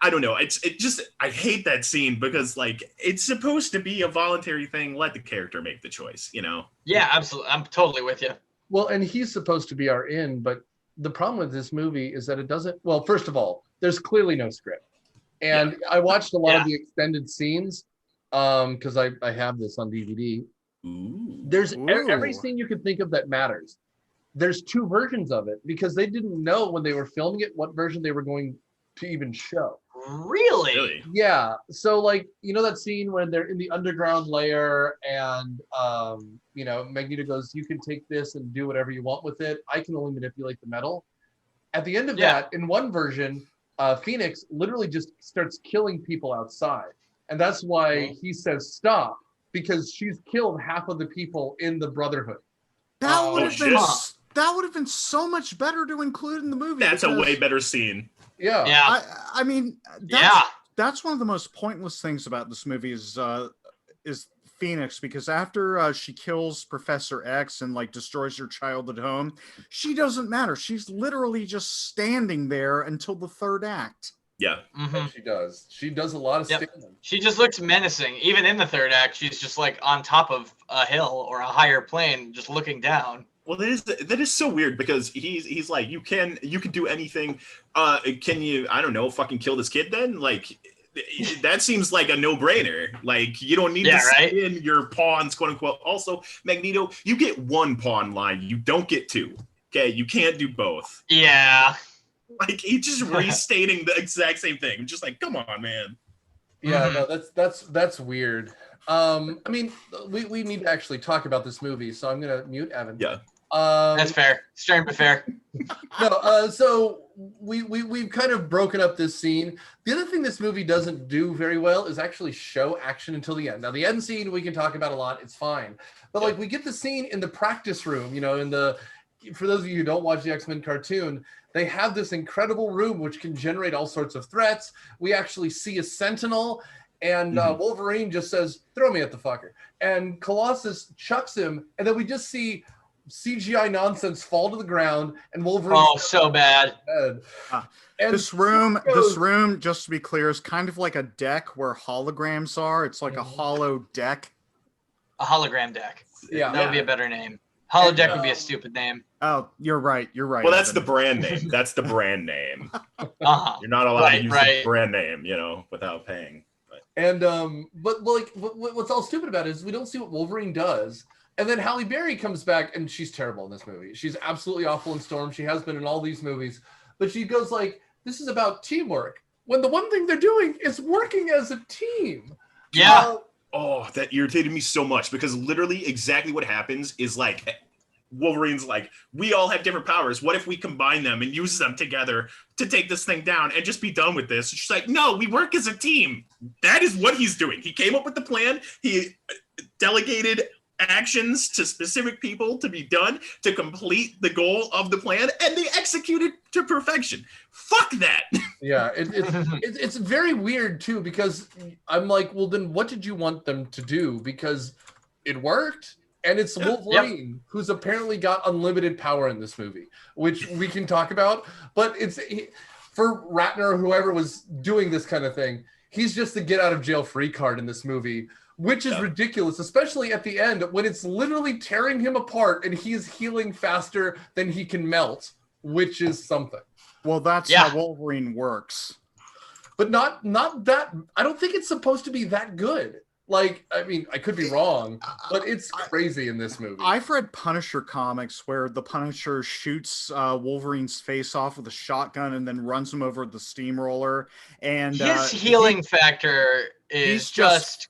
I don't know. I hate that scene because like it's supposed to be a voluntary thing. Let the character make the choice, Yeah, absolutely. I'm totally with you. Well, and he's supposed to be our in, but the problem with this movie is that it doesn't. Well, first of all, there's clearly no script, and I watched a lot of the extended scenes because I have this on DVD. There's every scene you can think of that matters. There's two versions of it because they didn't know when they were filming it what version they were going to even show. Really? Yeah. So like, that scene when they're in the underground layer and Magneto goes, you can take this and do whatever you want with it. I can only manipulate the metal. At the end of that, in one version, Phoenix literally just starts killing people outside. And that's why he says stop, because she's killed half of the people in the Brotherhood. That would have been so much better to include in the movie. That's a way better scene. Yeah. I mean, that's one of the most pointless things about this movie is Phoenix, because after she kills Professor X and like destroys your childhood home, she doesn't matter. She's literally just standing there until the third act. Yeah. She does. She does a lot of standing. She just looks menacing. Even in the third act, she's just like on top of a hill or a higher plane, just looking down. Well, that is so weird because he's like, you can do anything. Can you, I don't know, fucking kill this kid then? Like, that seems like a no-brainer. Like, you don't need to spin your pawns, quote unquote. Also, Magneto, you get one pawn line. You don't get two. Okay, you can't do both. Yeah. Like, he's just restating the exact same thing. I'm just like, come on, man. Yeah, no, that's weird. I mean, we need to actually talk about this movie, so I'm gonna mute Evan. Yeah. That's fair. Strange but fair. No, so we've kind of broken up this scene. The other thing this movie doesn't do very well is actually show action until the end. Now, the end scene we can talk about a lot. It's fine, but like we get the scene in the practice room. For those of you who don't watch the X-Men cartoon, they have this incredible room which can generate all sorts of threats. We actually see a Sentinel. And Wolverine just says, throw me at the fucker. And Colossus chucks him. And then we just see CGI nonsense fall to the ground. And Wolverine. Oh, so bad. And this room, just to be clear, is kind of like a deck where holograms are. It's like a hollow deck. A hologram deck. Yeah. That would be a better name. Holodeck would be a stupid name. Oh, you're right. Well, that's the brand name. That's the brand name. You're not allowed to use the brand name, without paying. And but like what's all stupid about it is we don't see what Wolverine does, and then Halle Berry comes back and she's terrible in this movie. She's absolutely awful in Storm. She has been in all these movies, but she goes like, "This is about teamwork." When the one thing they're doing is working as a team. Yeah. That irritated me so much because literally exactly what happens is like Wolverine's like, we all have different powers. What if we combine them and use them together to take this thing down and just be done with this? And she's like, no, we work as a team. That is what he's doing. He came up with the plan. He delegated actions to specific people to be done to complete the goal of the plan, and they execute it to perfection. Fuck that. Yeah, it's very weird too, because I'm like, well, then what did you want them to do? Because it worked, and it's Wolverine, who's apparently got unlimited power in this movie, which we can talk about. But for Ratner or whoever was doing this kind of thing, he's just the get out of jail free card in this movie, which is ridiculous, especially at the end when it's literally tearing him apart and he's healing faster than he can melt, which is something. Well, that's how Wolverine works. But not that. I don't think it's supposed to be that good. Like, I mean, I could be wrong, but it's crazy in this movie. I've read Punisher comics where the Punisher shoots Wolverine's face off with a shotgun and then runs him over the steamroller. And his healing factor is just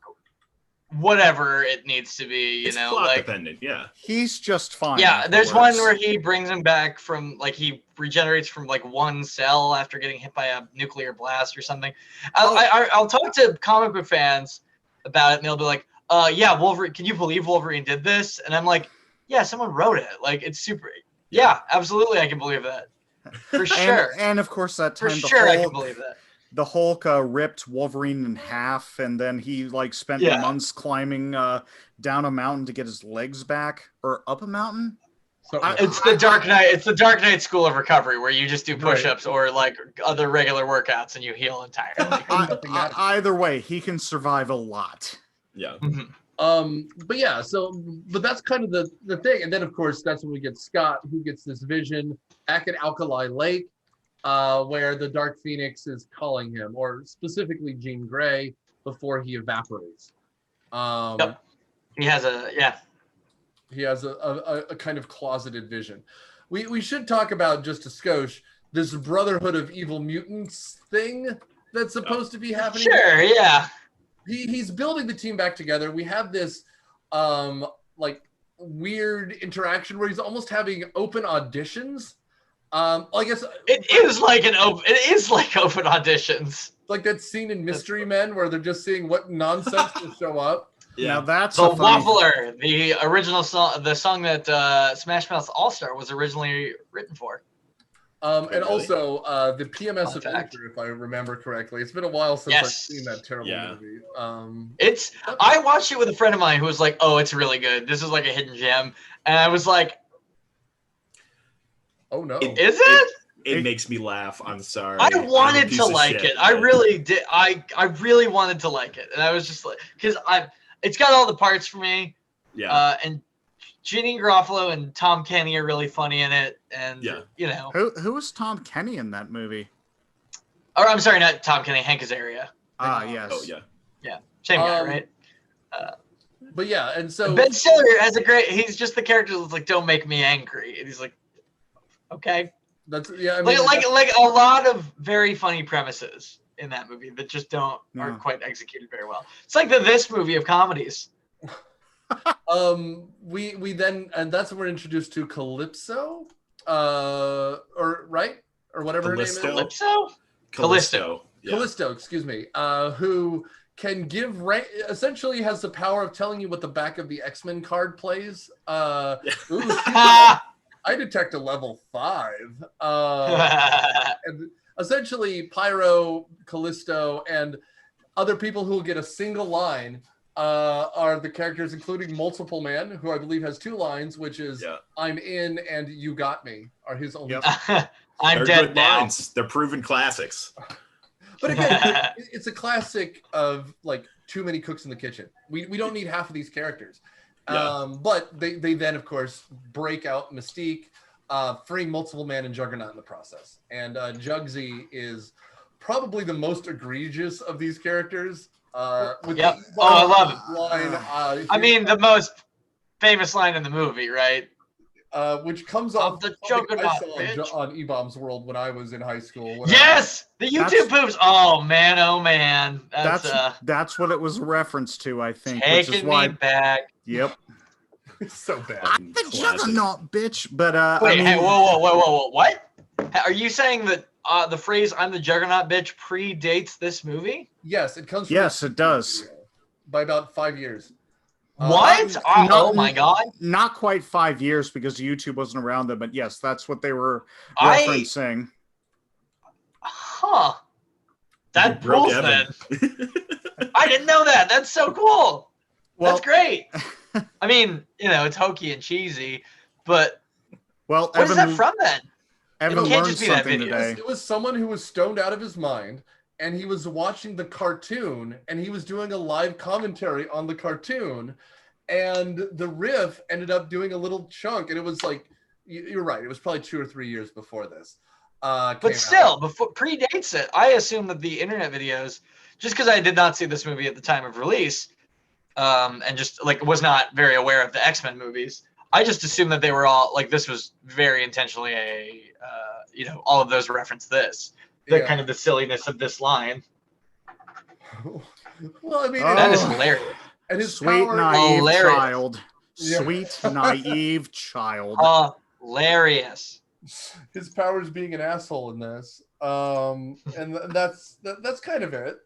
whatever it needs to be, it's plot dependent, He's just fine. Yeah, there's one where he brings him back from, like, he regenerates from, like, one cell after getting hit by a nuclear blast or something. I'll talk to comic book fans about it, and they'll be like, yeah, Wolverine, can you believe Wolverine did this? And I'm like, yeah, someone wrote it. Like, it's super. Yeah, absolutely, I can believe that. For sure. And of course, that time, I can believe that. The Hulk ripped Wolverine in half, and then he spent months climbing down a mountain to get his legs back, or up a mountain. It's the Dark Knight. It's the Dark Knight School of Recovery, where you just do push-ups or like other regular workouts, and you heal entirely. Either way, he can survive a lot. Yeah. But that's kind of the thing, and then of course that's when we get Scott, who gets this vision back at Alkali Lake, where the Dark Phoenix is calling him, or specifically Jean Grey, before he evaporates. He has a kind of closeted vision. We should talk about, just a skosh, this Brotherhood of Evil Mutants thing that's supposed to be happening. Sure, yeah. He's building the team back together. We have this weird interaction where he's almost having open auditions. I guess it is like open auditions. Like that scene in Mystery Men where they're just seeing what nonsense will show up. Yeah, now that's the Waffler, the original song, the song that Smash Mouth All Star was originally written for. And also the PMS Adventure, if I remember correctly. It's been a while since I've seen that terrible movie. I watched it with a friend of mine who was like, "Oh, it's really good. This is like a hidden gem," and I was like, "Oh no, is it?" It makes me laugh. I'm sorry. I wanted to like it. I really did. I really wanted to like it, and I was just like, because it's got all the parts for me. Yeah. And Ginny Garofalo and Tom Kenny are really funny in it, and you know. Who was Tom Kenny in that movie? Or I'm sorry, not Tom Kenny, Hank Azaria. Yes. Oh yeah. Yeah, same guy, right? But yeah, and so Ben Stiller has he's just the character that's like, "Don't make me angry," and he's like, "Okay." That's I mean, like a lot of very funny premises in that movie that just aren't quite executed very well. It's like this movie of comedies. We then, and that's when we're introduced to Calypso, or whatever Callisto. her name is. Callisto. Yeah. Callisto, excuse me. Who can essentially has the power of telling you what the back of the X-Men card plays. I detect a level 5. And essentially, Pyro, Callisto, and other people who will get a single line are the characters, including Multiple Man, who I believe has 2 lines, which is "I'm in" and "You got me" are his only. I'm dead now. Lines. They're proven classics. But again, it's a classic of like too many cooks in the kitchen. We don't need half of these characters. But they then, of course, break out Mystique, freeing Multiple Man and Juggernaut in the process. And Jugsy is probably the most egregious of these characters. I love it. Line, I mean, the most famous line in the movie, right? Which comes off the Juggernaut on E-Bomb's World when I was in high school. Yes, the YouTube poops. Oh man, that's what it was a reference to, I think. Taking me back. Yep. It's so bad. I'm the Juggernaut, bitch. But wait, hey, whoa, what? Are you saying that the phrase "I'm the Juggernaut, bitch" predates this movie? Yes, it comes. Yes, it does. By about 5 years. What? Oh my god! Not quite 5 years because YouTube wasn't around then, but yes, that's what they were referencing. Huh. That rules then. I didn't know that. That's so cool. Well, that's great. I mean, it's hokey and cheesy, but what is that from then? Evan learned something today. It was someone who was stoned out of his mind, and he was watching the cartoon, and he was doing a live commentary on the cartoon, and the riff ended up doing a little chunk, and it was like, you're right, it was probably 2 or 3 years before this. But still, before predates it. I assume that the internet videos, just because I did not see this movie at the time of release, and just like was not very aware of the X-Men movies, I just assumed that they were all like, this was very intentionally all of those reference this, kind of the silliness of this line. Well, I mean, that is hilarious. And his sweet naive child, Yeah. Sweet naive child, hilarious. His power is being an asshole in this, and that's kind of it.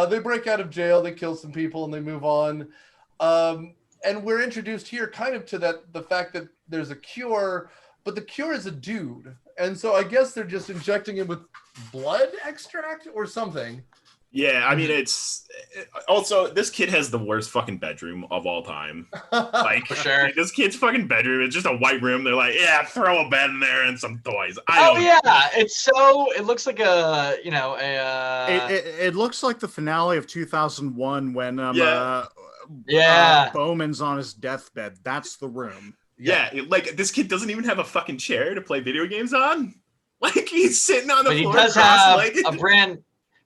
They break out of jail, they kill some people, and they move on. And we're introduced here kind of to the fact that there's a cure, but the cure is a dude. And so I guess they're just injecting him with blood extract or something. Yeah, I mean, it's also, this kid has the worst fucking bedroom of all time. Like, for sure. This kid's fucking bedroom is just a white room. They're like, yeah, throw a bed in there and some toys. It looks like it looks like the finale of 2001 when Bowman's on his deathbed. That's the room. Yeah, like this kid doesn't even have a fucking chair to play video games on. Like he's sitting on the floor. He does have a brand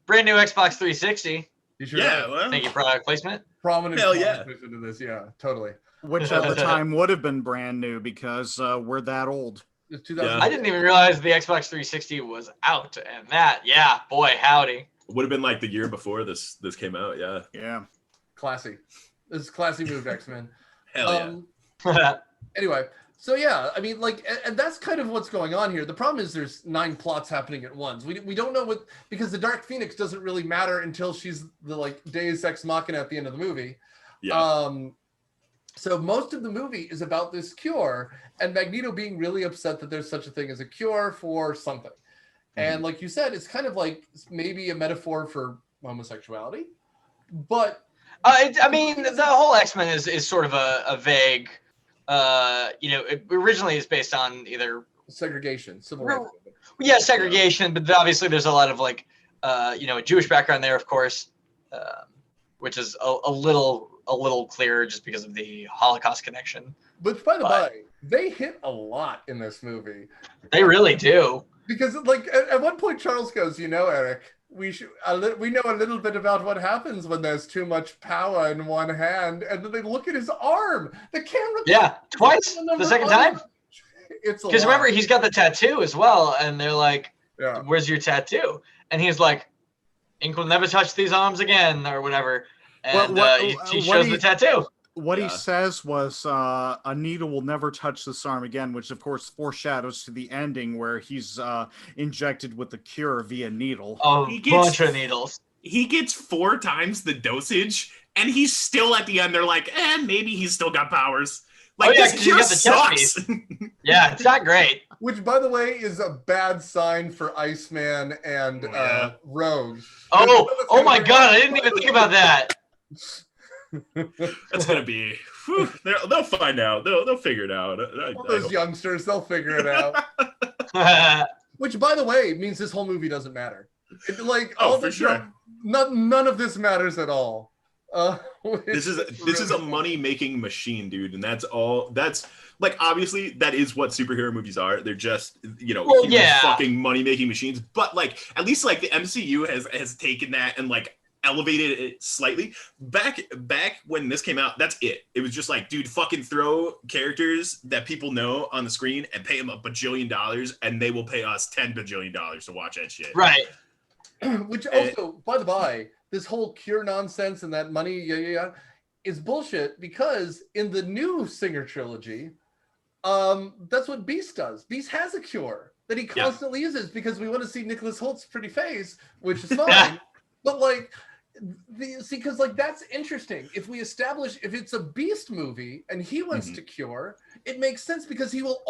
new Xbox 360. Yeah, well, thank you, product placement. Prominent placement into this, yeah, totally. Which at the time would have been brand new because we're that old. I didn't even realize the Xbox 360 was out, and boy, howdy. Would have been like the year before this came out. Yeah. Classy. This is classy move, X-Men. Hell yeah. Anyway, so yeah, I mean, like, and that's kind of what's going on here. The problem is there's 9 plots happening at once. We don't know what, because the Dark Phoenix doesn't really matter until she's the like Deus Ex Machina at the end of the movie. Yeah. So most of the movie is about this cure and Magneto being really upset that there's such a thing as a cure for something. And like you said, it's kind of like maybe a metaphor for homosexuality, but I mean, the whole X-Men is sort of a vague. It originally is based on either segregation, civil rights. Yeah, segregation, but obviously there's a lot of like, a Jewish background there, of course, which is a little clearer just because of the Holocaust connection. Which, by the way, they hit a lot in this movie. They really do. Because, like, at one point, Charles goes, Eric, we know a little bit about what happens when there's too much power in one hand, and then they look at his arm. The camera. Twice. The second time. It's because remember he's got the tattoo as well, and they're like, "Where's your tattoo?" And he's like, "Ink will never touch these arms again," or whatever. And he shows the tattoo. What he says was, "A needle will never touch this arm again," which of course foreshadows to the ending where he's injected with the cure via needle. Bunch of needles. He gets 4 times the dosage, and he's still at the end. They're like, maybe he's still got powers. Like, this cure sucks. Yeah, it's not great. Which, by the way, is a bad sign for Iceman and Rogue. Oh my God! I didn't even think about that. That's gonna be. They'll find out. They'll figure it out. All those youngsters, they'll figure it out. Which, by the way, means this whole movie doesn't matter. For sure. None of this matters at all. This is a money making machine, dude, and that's all. That's like, obviously that is what superhero movies are. They're just fucking money making machines. But like, at least like the MCU has taken that and like elevated it slightly. Back when this came out, that's it. It was just like, dude, fucking throw characters that people know on the screen and pay them $1 bajillion, and they will pay us $10 bajillion to watch that shit. Right. Which also, by the by, this whole cure nonsense and that money, is bullshit, because in the new Singer trilogy, that's what Beast does. Beast has a cure that he constantly uses because we want to see Nicolas Holt's pretty face, which is fine. But like, See, because like that's interesting. If we establish if it's a Beast movie and he wants to cure, it makes sense because he will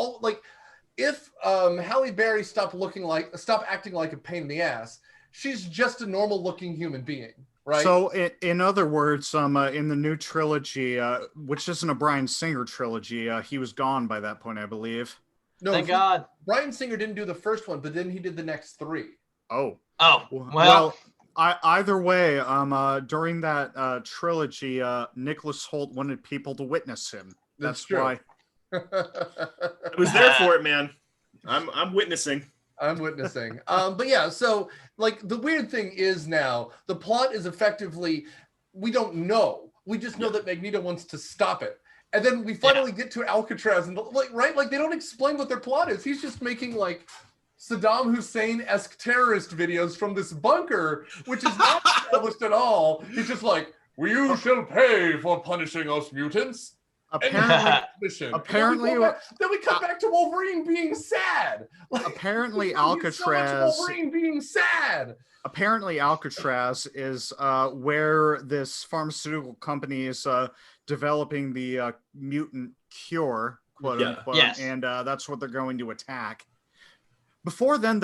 if Halle Berry stopped acting like a pain in the ass, she's just a normal looking human being, right? So in other words, in the new trilogy, which isn't a Bryan Singer trilogy, he was gone by that point, I believe. No, thank God. Bryan Singer didn't do the first one, but then he did the next 3. Oh, well. Either way, during that trilogy, Nicholas Hoult wanted people to witness him. That's why. I was there for it, man. I'm witnessing. I'm witnessing. But yeah, so like the weird thing is now the plot is effectively we don't know. We just know that Magneto wants to stop it. And then we finally get to Alcatraz and like they don't explain what their plot is. He's just making like Saddam Hussein-esque terrorist videos from this bunker, which is not established at all. He's just like, you shall pay for punishing us mutants. Apparently, then we come back to Wolverine being sad. Like, apparently, Alcatraz. So much Wolverine being sad. Apparently, Alcatraz is where this pharmaceutical company is developing the mutant cure, quote unquote, and that's what they're going to attack. Before then,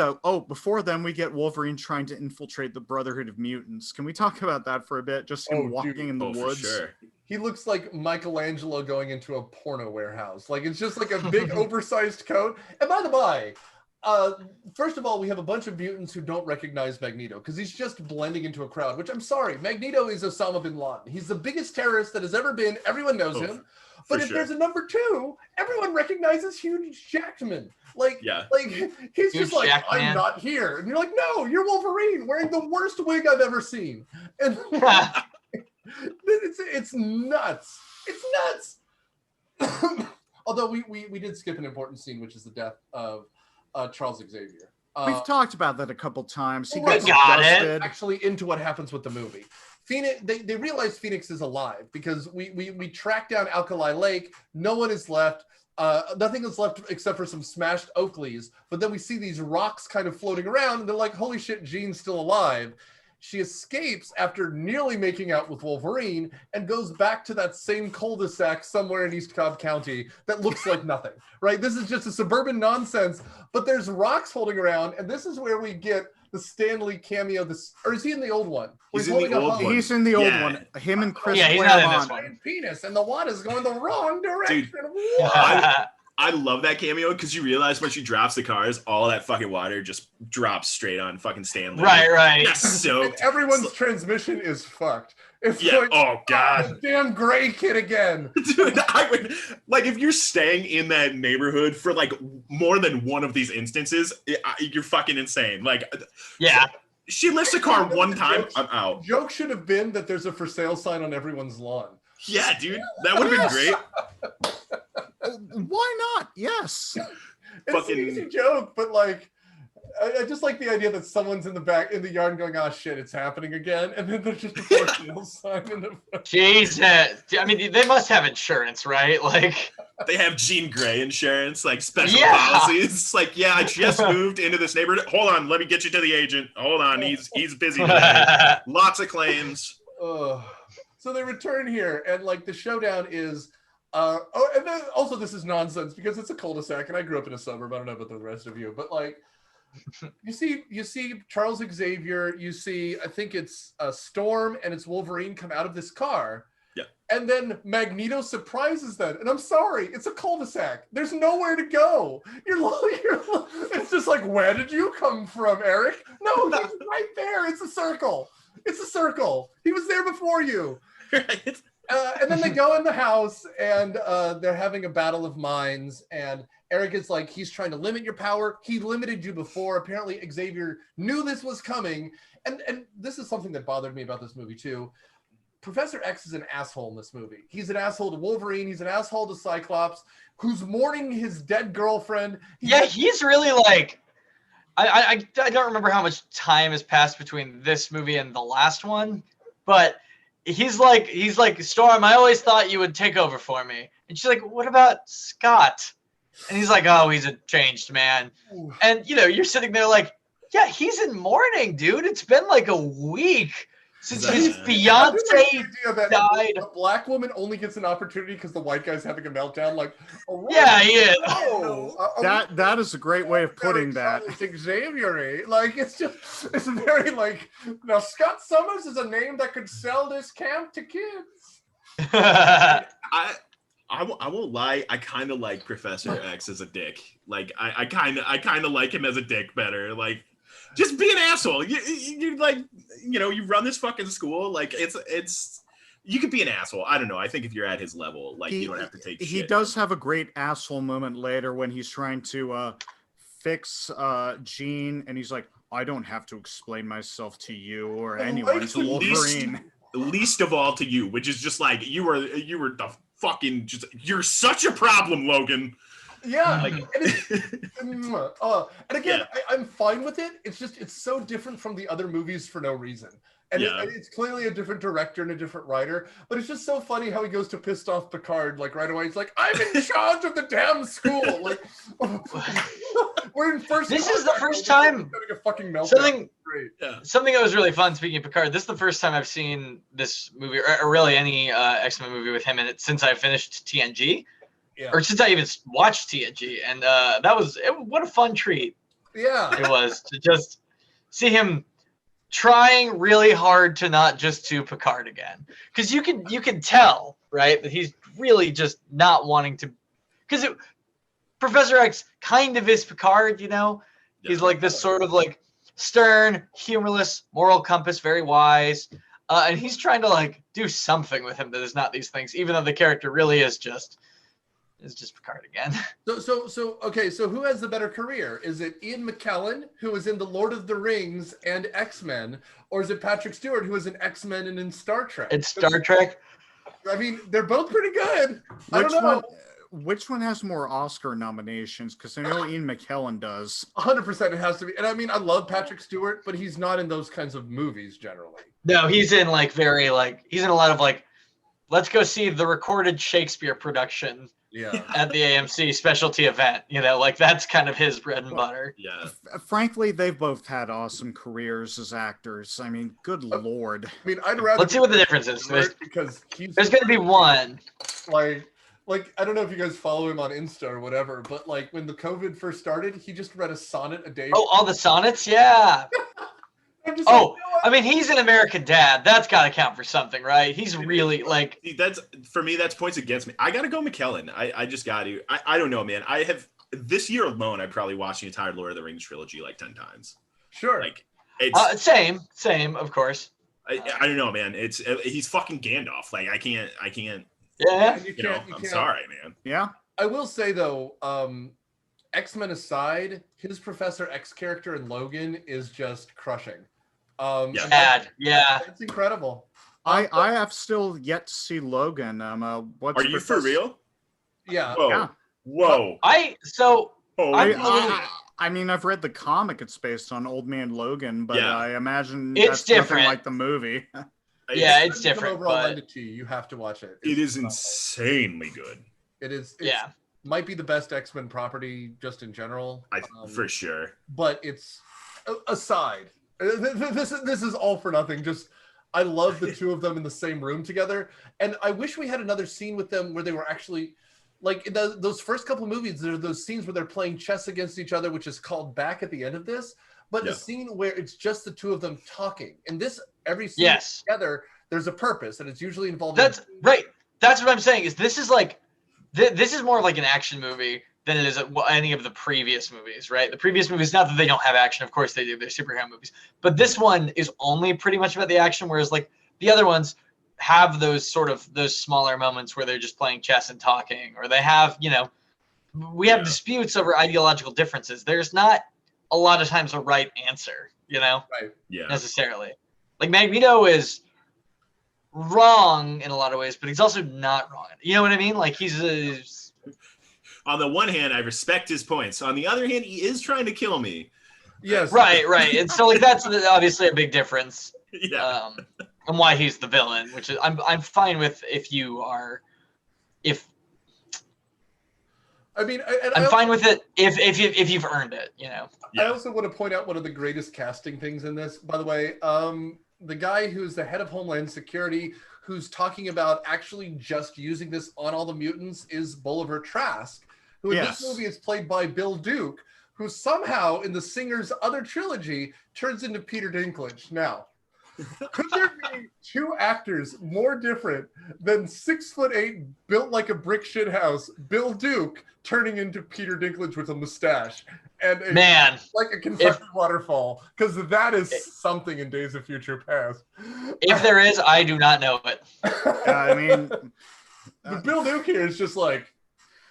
we get Wolverine trying to infiltrate the Brotherhood of Mutants. Can we talk about that for a bit? Just him walking in the woods. For sure. He looks like Michelangelo going into a porno warehouse. Like it's just like a big oversized coat. And by the by, first of all, we have a bunch of mutants who don't recognize Magneto because he's just blending into a crowd, which I'm sorry. Magneto is Osama bin Laden. He's the biggest terrorist that has ever been. Everyone knows him. But if there's a number 2, everyone recognizes Hugh Jackman. Like he's just like, I'm not here. And you're like, no, you're Wolverine wearing the worst wig I've ever seen. And it's nuts. It's nuts. Although we did skip an important scene, which is the death of Charles Xavier. We've talked about that a couple times. He got dusted. Actually into what happens with the movie. Phoenix, they realize Phoenix is alive because we track down Alkali Lake. No one is left. Nothing is left except for some smashed Oakleys. But then we see these rocks kind of floating around, and they're like, holy shit, Jean's still alive. She escapes after nearly making out with Wolverine and goes back to that same cul-de-sac somewhere in East Cobb County that looks like nothing, right? This is just a suburban nonsense, but there's rocks floating around, and this is where we get the Stan Lee cameo. Or is he in the old one? He's in the old one. He's in the old one. Him and Chris he's not in this one. Penis, and the water's going the wrong direction. Dude, I love that cameo because you realize when she drops the cars, all that fucking water just drops straight on fucking Stan Lee. Right. Yes, so everyone's transmission is fucked. It's like, oh god, damn gray kid again. Dude, I would like if you're staying in that neighborhood for like more than one of these instances, you're fucking insane. Like, she lifts a car one time, I'm out. The joke should have been that there's a for sale sign on everyone's lawn. Yeah, dude, that would have been great. Why not? Yes. It's an easy joke, but like, I just like the idea that someone's in the yard going, "Oh shit, it's happening again," and then there's just a for sale sign in the. Jesus, I mean, they must have insurance, right? Like, they have Jean Grey insurance, like special policies. It's like, I just moved into this neighborhood. Hold on, let me get you to the agent. Hold on, he's busy today. Lots of claims. So they return here, and like the showdown is. And then also this is nonsense because it's a cul-de-sac, and I grew up in a suburb. I don't know about the rest of you, but like, you see Charles Xavier, you see, I think it's Storm and it's Wolverine come out of this car. Yeah. And then Magneto surprises them. And I'm sorry, it's a cul-de-sac. There's nowhere to go. It's just like, where did you come from, Eric? No, he's right there. It's a circle. It's a circle. He was there before you. Right. And then they go in the house, and they're having a battle of minds, and Eric is like, he's trying to limit your power. He limited you before. Apparently, Xavier knew this was coming. And this is something that bothered me about this movie, too. Professor X is an asshole in this movie. He's an asshole to Wolverine. He's an asshole to Cyclops, who's mourning his dead girlfriend. He's really like... I don't remember how much time has passed between this movie and the last one, but... He's like, Storm, I always thought you would take over for me. And she's like, what about Scott? And he's like, oh, he's a changed man. And, you're sitting there like, yeah, he's in mourning, dude. It's been like a week. Since his fiance died. A black woman only gets an opportunity because the white guy's having a meltdown. Like, yeah, yeah. That is a great way of putting that. Xavier, like it's very like now Scott Summers is a name that could sell this camp to kids. I won't lie. I kind of like Professor X as a dick. Like I kind of like him as a dick better. Like. Just be an asshole. You like, you run this fucking school. Like it's, you could be an asshole. I don't know. I think if you're at his level, like you don't have to take shit. He does have a great asshole moment later when he's trying to fix Jean, and he's like, I don't have to explain myself to you or anyone. To Wolverine. Least of all to you, which is just like you were the fucking you're such a problem, Logan. Yeah, and again, I'm fine with it. It's so different from the other movies for no reason, and it's clearly a different director and a different writer. But it's just so funny how he goes to pissed off Picard like right away. He's like, "I'm in charge of the damn school." Like, we're in first. This is the first time. A fucking meltdown. Something that was really fun. Speaking of Picard, this is the first time I've seen this movie, or really any X-Men movie with him in it since I finished TNG. Yeah. Or since I even watched TNG, and what a fun treat. Yeah, it was to just see him trying really hard to not just do Picard again, because you can tell, right, that he's really just not wanting to, because Professor X kind of is Picard, he's like this sort of like stern, humorless, moral compass, very wise, and he's trying to like do something with him that is not these things, even though the character really is just Picard again. So who has the better career? Is it Ian McKellen, who was in The Lord of the Rings and X-Men, or is it Patrick Stewart, who was in X-Men and in Star Trek? It's Star Trek. I mean, they're both pretty good. I don't know. Which one has more Oscar nominations? Because I know Ian McKellen does. 100% it has to be. And I mean, I love Patrick Stewart, but he's not in those kinds of movies generally. No, he's in like he's in a lot of like, let's go see the recorded Shakespeare production. Yeah, at the AMC specialty event, like that's kind of his bread and butter. Yeah. Frankly, they've both had awesome careers as actors. I mean, good lord. I mean, I'd rather. Let's see what the difference is. Because there's going to be one. Like I don't know if you guys follow him on Insta or whatever, but like when the COVID first started, he just read a sonnet a day. Oh, all the sonnets, yeah. I mean, he's an American Dad. That's got to count for something, right? He's really like. That's for me. That's points against me. I got to go McKellen. I just got to. I don't know, man. I have this year alone. I probably watched the entire Lord of the Rings trilogy like 10 times. Sure. Like it's same, of course. I don't know, man. He's fucking Gandalf. Like I can't. Yeah. I'm sorry, man. Yeah. I will say though, X-Men aside, his Professor X character in Logan is just crushing. Yeah. It's incredible. I have still yet to see Logan. Are you for real? Yeah. Whoa. Yeah. Whoa. I mean, I've read the comic. It's based on Old Man Logan, but I imagine it's that's different. Nothing like the movie. Yeah, it's different. But you have to watch it. It is insanely good. It is. Yeah. Might be the best X-Men property just in general. For sure. But it's aside. This is all for nothing. Just I love the two of them in the same room together, and I wish we had another scene with them where they were actually like in those first couple of movies. There are those scenes where they're playing chess against each other, which is called back at the end of this. But a scene where it's just the two of them talking. In this, every scene together, there's a purpose, and it's usually involving. That's right. That's what I'm saying. Is this is like this is more like an action movie than it is any of the previous movies, right? The previous movies, not that they don't have action, of course they do, they're superhero movies, but this one is only pretty much about the action, whereas like the other ones have those smaller moments where they're just playing chess and talking, or they have, we have disputes over ideological differences. There's not a lot of times a right answer, right? Yeah, necessarily. Like Magneto is wrong in a lot of ways, but he's also not wrong. You know what I mean? Like he's on the one hand, I respect his points. On the other hand, he is trying to kill me. Yes. Right. And so like that's obviously a big difference. Yeah. And why he's the villain, which is I'm fine with I'm fine with it if you've earned it, I also want to point out one of the greatest casting things in this. By the way, the guy who's the head of Homeland Security, who's talking about actually just using this on all the mutants, is Bolivar Trask, who in this movie is played by Bill Duke, who somehow in the Singer's other trilogy turns into Peter Dinklage. Now, could there be two actors more different than 6'8", built like a brick shit house, Bill Duke turning into Peter Dinklage with a mustache and like a Kentucky waterfall? Because that is something in Days of Future Past. If there is, I do not know it. I mean, but Bill Duke here is just like,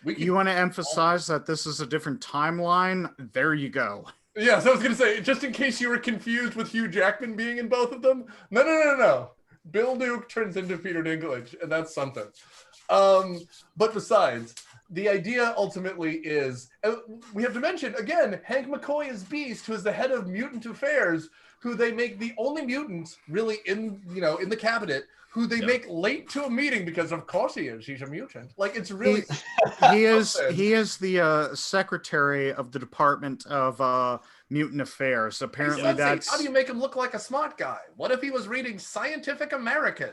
you want to emphasize that this is a different timeline? There you go. Yeah, so I was going to say, just in case you were confused with Hugh Jackman being in both of them, no. Bill Duke turns into Peter Dinklage, and that's something. But besides, the idea ultimately is, we have to mention, again, Hank McCoy is Beast, who is the head of Mutant Affairs, who they make the only mutant really in the cabinet, who they make late to a meeting because of course he is. He's a mutant. Like, it's really he is the secretary of the Department of Mutant Affairs. Apparently that's how do you make him look like a smart guy? What if he was reading Scientific American?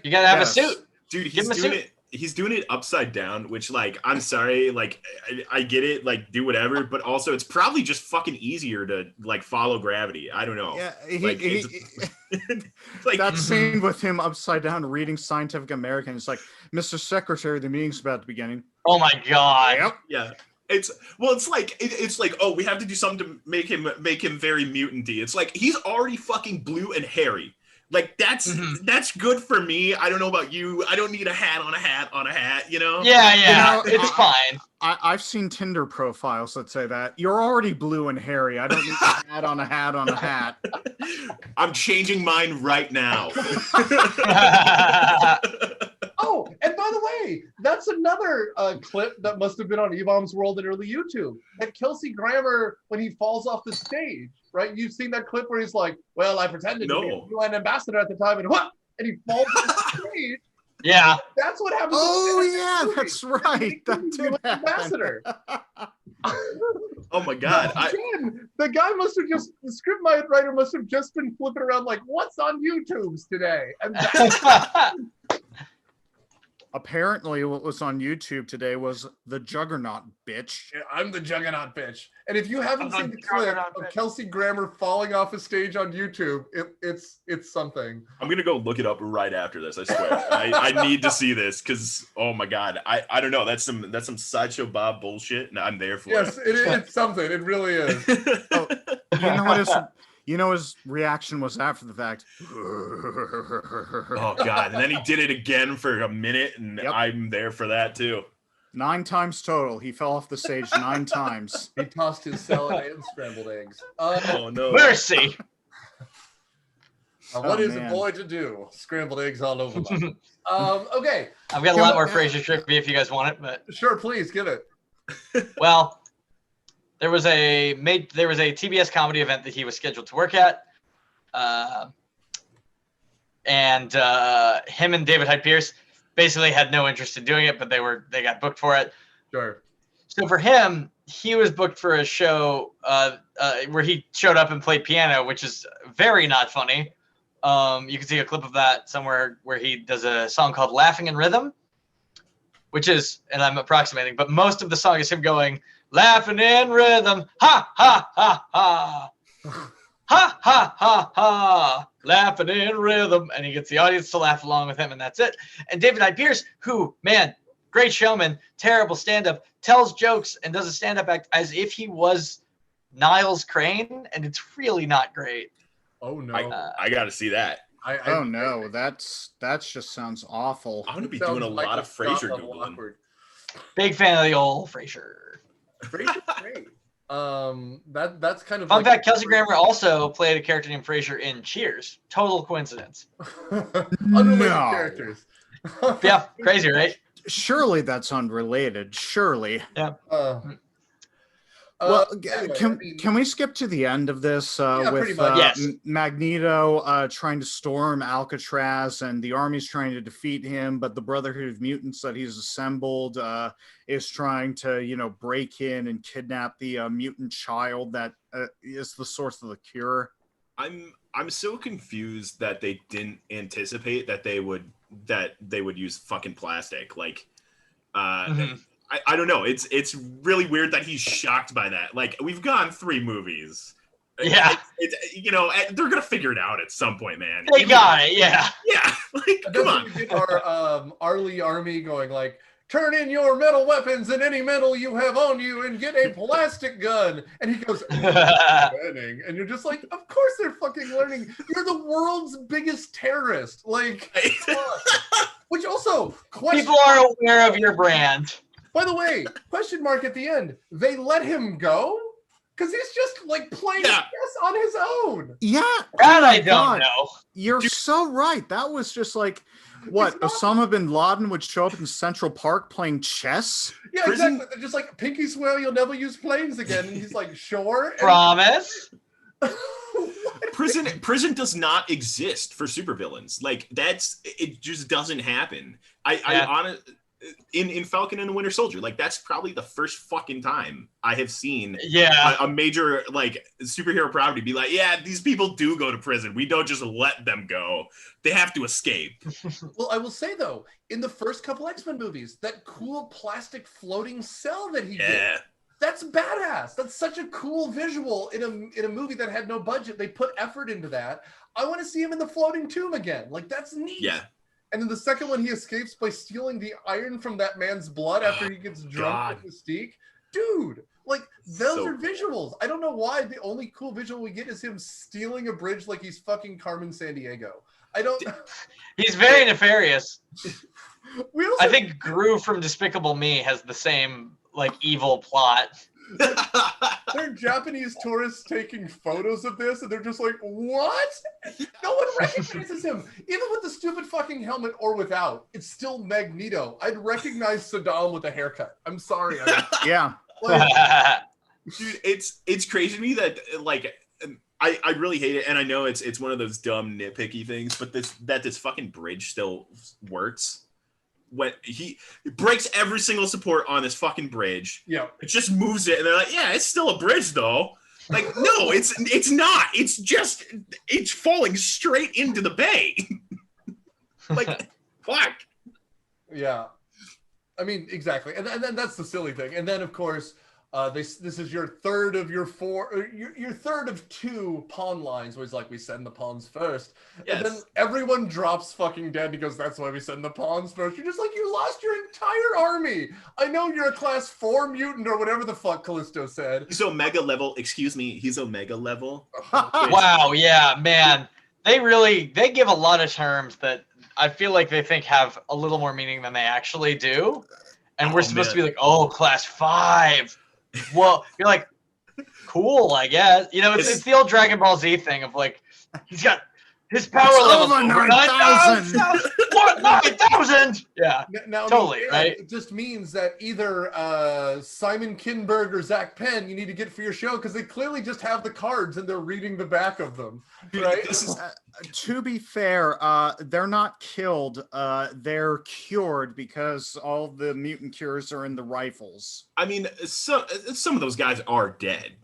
You gotta have a suit. Dude, he's doing it upside down, which, like, I'm sorry, like, I get it, like, do whatever, but also it's probably just fucking easier to, like, follow gravity. I don't know. Yeah, like that scene with him upside down reading Scientific American. It's like, Mr. Secretary, the meeting's about to begin. Oh my god. Yep. Yeah. It's like, oh, we have to do something to make him very mutant-y. It's like, he's already fucking blue and hairy. Like, that's good for me. I don't know about you. I don't need a hat on a hat on a hat, you know? Yeah, it's fine. I've seen Tinder profiles that say that. You're already blue and hairy. I don't need a hat on a hat on a hat. I'm changing mine right now. Oh, and by the way, that's another clip that must have been on E-Bomb's World and early YouTube. That Kelsey Grammer, when he falls off the stage, right? You've seen that clip where he's like, well, I pretended to be a UN ambassador at the time, and what? And he falls off the stage. Yeah. That's what happens. Oh, yeah, that's right. That ambassador. Oh, my God. Again, the guy must have just, the script writer must have just been flipping around like, what's on YouTube's today? And apparently what was on YouTube today was the Juggernaut bitch. Yeah, I'm the Juggernaut bitch. And if you haven't seen the clip of Kelsey Grammer falling off a stage on YouTube, it's something. I'm gonna go look it up right after this. I swear. I need to see this because, oh my god, I don't know. That's some Sideshow Bob bullshit, and I'm there for it. Yes, it's something. It really is. Oh, you know his reaction was after the fact. Oh god! And then he did it again for a minute, and I'm there for that too. 9 times total. He fell off the stage 9 times. He tossed his salad and scrambled eggs. Oh no! Mercy. What is a boy to do? Scrambled eggs all over my. Okay. I've got a lot more Frasier trivia if you guys want it, but sure, please give it. Well, there was a TBS comedy event that he was scheduled to work at, and him and David Hyde Pierce basically had no interest in doing it, but they got booked for it. Sure. So for him, he was booked for a show where he showed up and played piano, which is very not funny. You can see a clip of that somewhere where he does a song called "Laughing in Rhythm," which is, and I'm approximating, but most of the song is him going, "Laughing in rhythm, ha, ha, ha, ha. Ha, ha, ha, ha. Laughing in rhythm." And he gets the audience to laugh along with him, and that's it. And David Hyde Pierce, who, man, great showman, terrible stand-up, tells jokes and does a stand-up act as if he was Niles Crane, and it's really not great. Oh, no. I got to see that. Oh, no. That just sounds awful. I'm going to be doing a lot of Frasier Googling. Big fan of the old Frasier. Frasier's great. That's kind of fun fact. Kelsey Grammer also played a character named Frasier in Cheers. Total coincidence. Unrelated characters. Yeah, crazy, right? Surely that's unrelated. Surely. Yeah. Well, anyway, can we skip to the end of this with yes. Magneto trying to storm Alcatraz and the army's trying to defeat him, but the Brotherhood of Mutants that he's assembled is trying to, break in and kidnap the mutant child that is the source of the cure? I'm I'm so confused that they didn't anticipate that they would use fucking plastic. Like, I don't know. It's really weird that he's shocked by that. Like, we've gone 3 movies. Yeah. They're gonna figure it out at some point, man. They got it. Yeah. Yeah. Like, come on. We get our Arlie army going like, turn in your metal weapons and any metal you have on you and get a plastic gun. And he goes, learning. And you're just like, of course they're fucking learning. You're the world's biggest terrorist. Like, which also, people are aware of your brand. By the way, question mark at the end. They let him go? Because he's just like playing chess on his own. Yeah. That I don't know. You're so right. That was just like, what, Osama bin Laden would show up in Central Park playing chess? Yeah, exactly. They're just like, pinky swear you'll never use planes again. And he's like, sure. Promise. Prison does not exist for supervillains. Like, it just doesn't happen. In Falcon and the Winter Soldier, like, that's probably the first fucking time I have seen a major like superhero property be like, yeah, these people do go to prison. We don't just let them go. They have to escape. Well, I will say though, in the first couple X-Men movies, that cool plastic floating cell that he did, that's badass. That's such a cool visual in a movie that had no budget. They put effort into that. I want to see him in the floating tomb again. Like, that's neat. Yeah. And in the second one, he escapes by stealing the iron from that man's blood after he gets drunk with Mystique. Dude, like, those are visuals. I don't know why the only cool visual we get is him stealing a bridge like he's fucking Carmen Sandiego. He's very nefarious. I think Gru from Despicable Me has the same, like, evil plot. There are Japanese tourists taking photos of this, and they're just like, what? No one recognizes him. Even with the stupid fucking helmet or without, it's still Magneto. I'd recognize Saddam with a haircut. I'm sorry. Yeah. Like, dude, it's crazy to me that, like, I really hate it, and I know it's one of those dumb nitpicky things, but this fucking bridge still works. When he breaks every single support on this fucking bridge, it just moves it, and they're like, yeah, it's still a bridge though. Like, no, it's not. It's falling straight into the bay. Like, fuck. Yeah, I mean, exactly, and then that's the silly thing, and then of course. This is your third of your 4, your third of 2 pawn lines, where it's like, we send the pawns first. Yes. And then everyone drops fucking dead and he goes, that's why we send the pawns first. You're just like, you lost your entire army. I know you're a class 4 mutant or whatever the fuck Callisto said. He's Omega level. Excuse me, he's Omega level. Wow, yeah, man. They give a lot of terms that I feel like they think have a little more meaning than they actually do. And we're supposed to be like, oh, class 5. Well, you're like, cool, I guess. You know, it's the old Dragon Ball Z thing of like, he's got his power level over 9,000. What? 9,000? Yeah, now, totally, right? It just means that either Simon Kinberg or Zach Penn you need to get for your show, because they clearly just have the cards and they're reading the back of them, right? To be fair, they're not killed. They're cured because all the mutant cures are in the rifles. I mean, some of those guys are dead.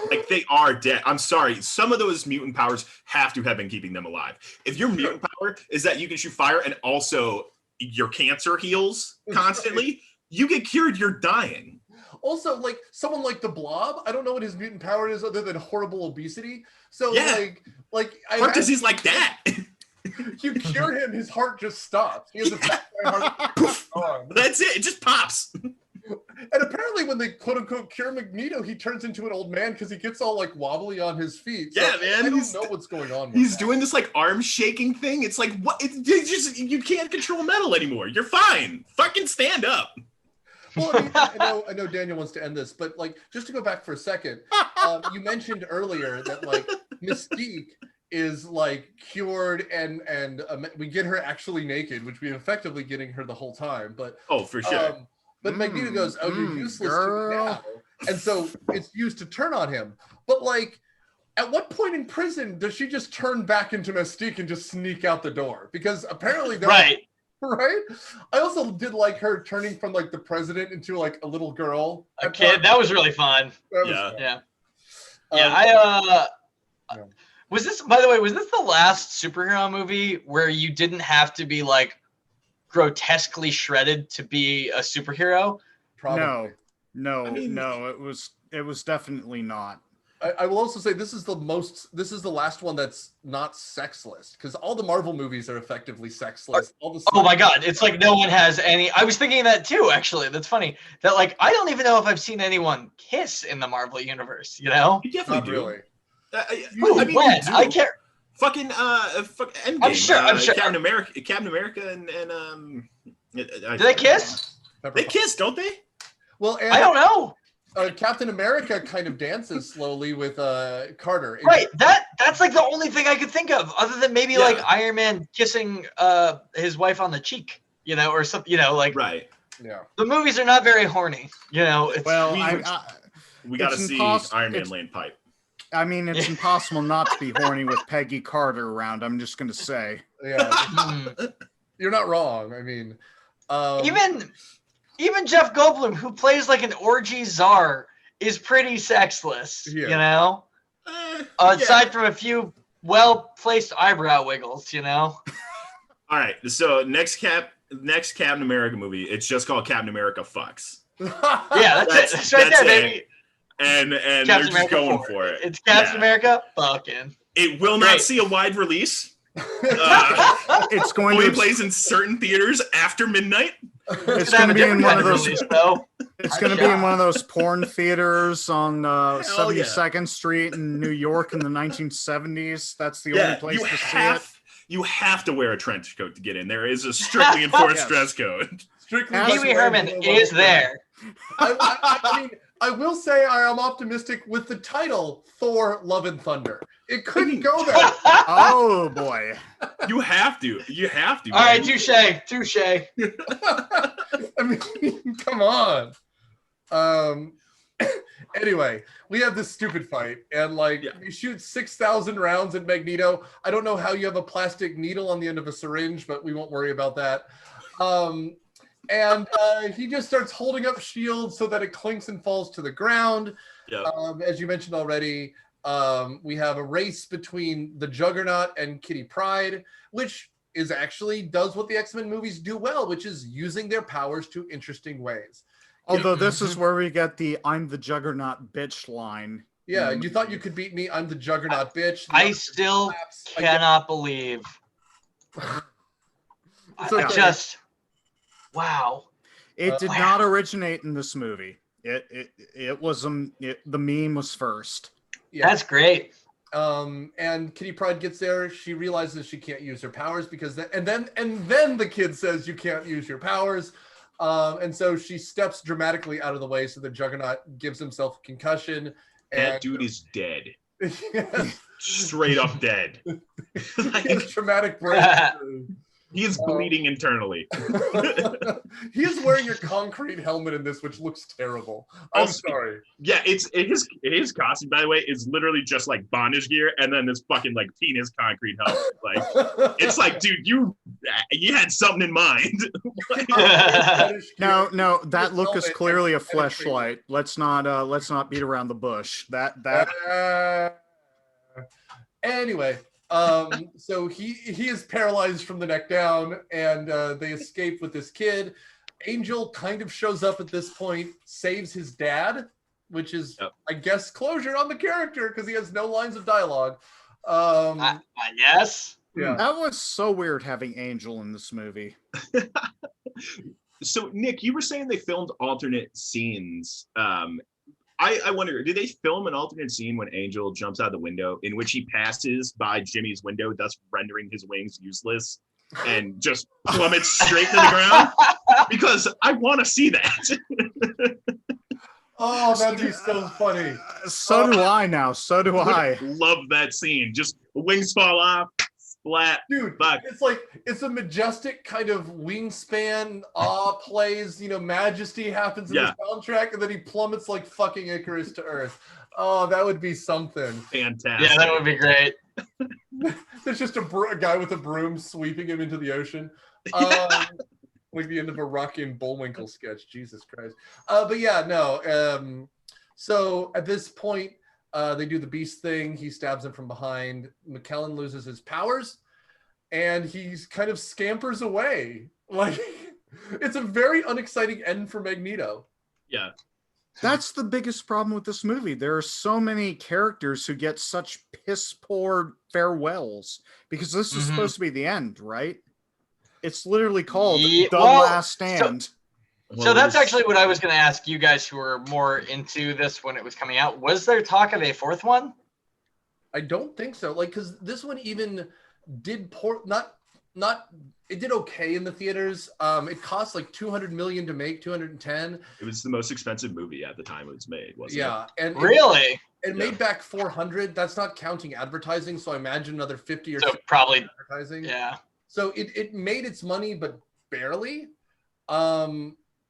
Like, they are dead. I'm sorry. Some of those mutant powers have to have been keeping them alive. If your mutant power is that you can shoot fire and also your cancer heals constantly, you get cured, you're dying. Also, like, someone like the Blob, I don't know what his mutant power is other than horrible obesity. So, like heart disease like that. You cure him, his heart just stops. He has a fat heart. That's it. It just pops. And apparently when they quote-unquote cure Magneto, he turns into an old man because he gets all, like, wobbly on his feet. So yeah, man. I don't know what's going on with He's doing this, like, arm-shaking thing. It's like, what? You can't control metal anymore. You're fine. Fucking stand up. Well, I mean, I know Daniel wants to end this, but, like, just to go back for a second, you mentioned earlier that, like, Mystique is, like, cured and we get her actually naked, which we're effectively getting her the whole time. But for sure. But Magneto goes, oh, you're useless to me now. And so it's used to turn on him. But, like, at what point in prison does she just turn back into Mystique and just sneak out the door? Because apparently they're right. I also did like her turning from, like, the president into, like, a little girl. A kid. That was really fun. Was this, by the way, was this the last superhero movie where you didn't have to be like grotesquely shredded to be a superhero? Probably. No, it was definitely not. I will also say this is the last one that's not sexless, because all the Marvel movies are effectively sexless. Oh my god, it's like no one has any. I was thinking that too, actually. That's funny. That like I don't even know if I've seen anyone kiss in the Marvel universe. You know? You definitely Not do. really. I mean, when? I can't. Fucking Endgame. I'm sure. Captain America, and Do they kiss? They kiss, don't they? Well, and I don't know. Captain America kind of dances slowly with Carter. Right. That's like the only thing I could think of, other than maybe like Iron Man kissing his wife on the cheek, you know, or something, you know, like. Right. Yeah. The movies are not very horny, you know. It's, well, we got to see Iron Man laying pipe. I mean, it's impossible not to be horny with Peggy Carter around. I'm just gonna say. Yeah. You're not wrong. I mean, even Jeff Goldblum, who plays like an orgy czar, is pretty sexless. Yeah. You know, aside from a few well-placed eyebrow wiggles, you know. All right, so next Captain America movie, it's just called Captain America Fucks. Yeah, that's it. That's right there, baby. And they're just America going 4. for it. It's Captain America fucking. It will not see a wide release. It's going only to plays in certain theaters after midnight. It's going to be in one of those. It's going to be in one of those porn theaters on 72nd Street in New York in the 1970s. That's the only place to see it. You have to wear a trench coat to get in. There is a strictly enforced dress code. Pee Wee Herman is there. I mean, I will say I am optimistic with the title Thor: Love and Thunder. It couldn't go there. Oh boy. You have to. All right, touche. I mean, come on. Anyway, we have this stupid fight, and you shoot 6,000 rounds at Magneto. I don't know how you have a plastic needle on the end of a syringe, but we won't worry about that. And he just starts holding up shields so that it clinks and falls to the ground. Yep. As you mentioned already, we have a race between the Juggernaut and Kitty Pryde, which is actually does what the X-Men movies do well, which is using their powers to interesting ways. Although this is where we get the "I'm the Juggernaut bitch" line. Yeah, you thought you could beat me? I'm the Juggernaut bitch. I still cannot believe. Wow. It did not originate in this movie. It was the meme was first. Yeah. That's great. And Kitty Pryde gets there. She realizes she can't use her powers because and then the kid says you can't use your powers. And so she steps dramatically out of the way so the Juggernaut gives himself a concussion. That dude is dead. Straight up dead. Traumatic brain. He is bleeding internally. He is wearing a concrete helmet in this, which looks terrible. I'm sorry. Yeah, his costume, by the way, is literally just like bondage gear, and then this fucking like penis concrete helmet. Like, it's like, dude, you had something in mind. No, that look is clearly a fleshlight. Let's not beat around the bush. Anyway. So he is paralyzed from the neck down, and they escape with this kid. Angel kind of shows up at this point, saves his dad, which is, I guess, closure on the character because he has no lines of dialogue. I guess. Yeah. That was so weird having Angel in this movie. So, Nick, you were saying they filmed alternate scenes. I wonder, did they film an alternate scene when Angel jumps out the window in which he passes by Jimmy's window, thus rendering his wings useless and just plummets straight to the ground? Because I want to see that. Oh, that'd be so funny. So do I now. So do I. Love that scene. Just wings fall off. Splat. Dude, it's a majestic kind of wingspan, plays, majesty happens in the soundtrack, and then he plummets like fucking Icarus to Earth. Oh, that would be something. Fantastic. Yeah, that would be great. There's just a guy with a broom sweeping him into the ocean. Like the end of a Rocky and Bullwinkle sketch. Jesus Christ. But yeah, no. So at this point, They do the beast thing. He stabs him from behind. McKellen loses his powers, and he kind of scampers away. Like, it's a very unexciting end for Magneto. Yeah. That's the biggest problem with this movie. There are so many characters who get such piss poor farewells because this is supposed to be the end, right? It's literally called The Last Stand. So that's actually what I was going to ask you guys who were more into this when it was coming out. Was there talk of a fourth one? I don't think so. Like, because this one even did it did okay in the theaters. It cost like $200 million to make, 210. It was the most expensive movie at the time it was made, wasn't it? Yeah, and really, it made back 400. That's not counting advertising. So I imagine another 50 or so 60 probably advertising. Yeah. So it made its money, but barely.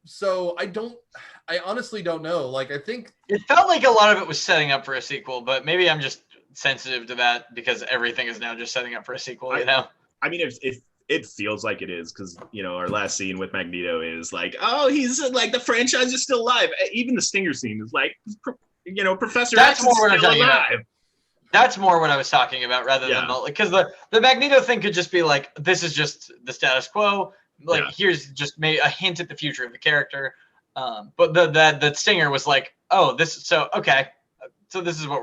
So I honestly don't know. Like, I think it felt like a lot of it was setting up for a sequel, but maybe I'm just sensitive to that because everything is now just setting up for a sequel, you know? I mean, if it feels like it is, because, you know, our last scene with Magneto is like, oh, he's like, the franchise is still alive. Even the Stinger scene is like, you know, Professor X is still alive. That's more what I was talking about rather than because the Magneto thing could just be like, this is just the status quo. Like, here's just maybe a hint at the future of the character. But the Stinger was like, oh, this is so okay. So this is what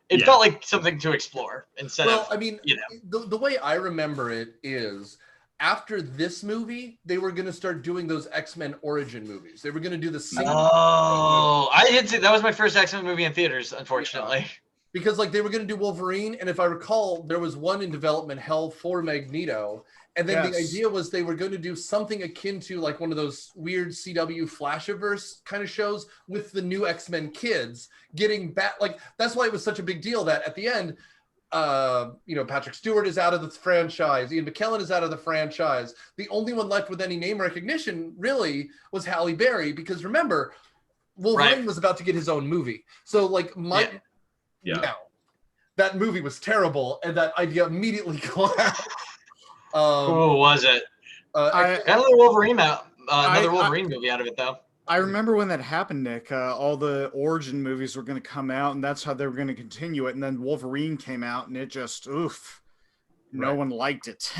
it felt like something to explore instead of, I mean, you know. The way I remember it is after this movie, they were going to start doing those X-Men origin movies. They were going to do the same. Oh, I didn't see. That was my first X-Men movie in theaters, unfortunately. Yeah. Because like they were going to do Wolverine, and if I recall, there was one in development hell for Magneto, and then the idea was they were going to do something akin to like one of those weird CW Flashiverse kind of shows with the new X-Men kids getting back. Like, that's why it was such a big deal that at the end, you know, Patrick Stewart is out of the franchise, Ian McKellen is out of the franchise. The only one left with any name recognition really was Halle Berry, because remember, Wolverine was about to get his own movie. So like that movie was terrible, and that idea immediately collapsed. Who was it? Another Wolverine movie out of it, though. I remember when that happened, Nick. All the origin movies were going to come out, and that's how they were going to continue it. And then Wolverine came out, and it just, no one liked it.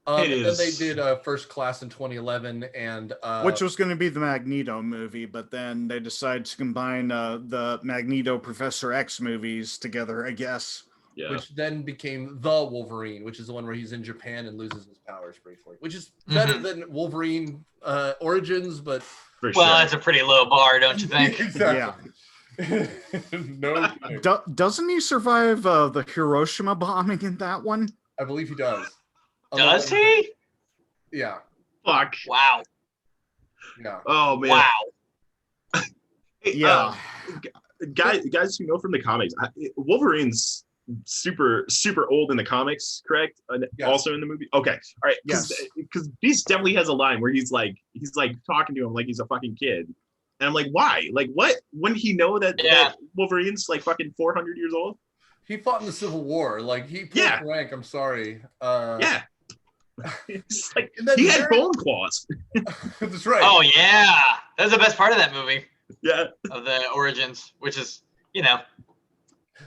And then they did First Class in 2011, and which was going to be the Magneto movie, but then they decided to combine the Magneto Professor X movies together, I guess. Yeah. Which then became The Wolverine, which is the one where he's in Japan and loses his powers briefly, which is better than Wolverine Origins, but that's a pretty low bar, don't you think? Exactly. No. Doesn't he survive the Hiroshima bombing in that one? I believe he does. Does he? Yeah. Fuck. Wow. Yeah. Oh man. Wow. Yeah. Guys who know from the comics, Wolverine's super old in the comics, correct? Yes. Also in the movie. Okay. All right. Because Beast definitely has a line where he's like talking to him like he's a fucking kid. And I'm like, why? Like, what? Wouldn't he know that Wolverine's like fucking 400 years old? He fought in the Civil War. Like, he pulled rank. I'm sorry. It's like he had bone claws. That's right. Oh yeah, that's the best part of that movie. Yeah. Of the origins, which is, you know,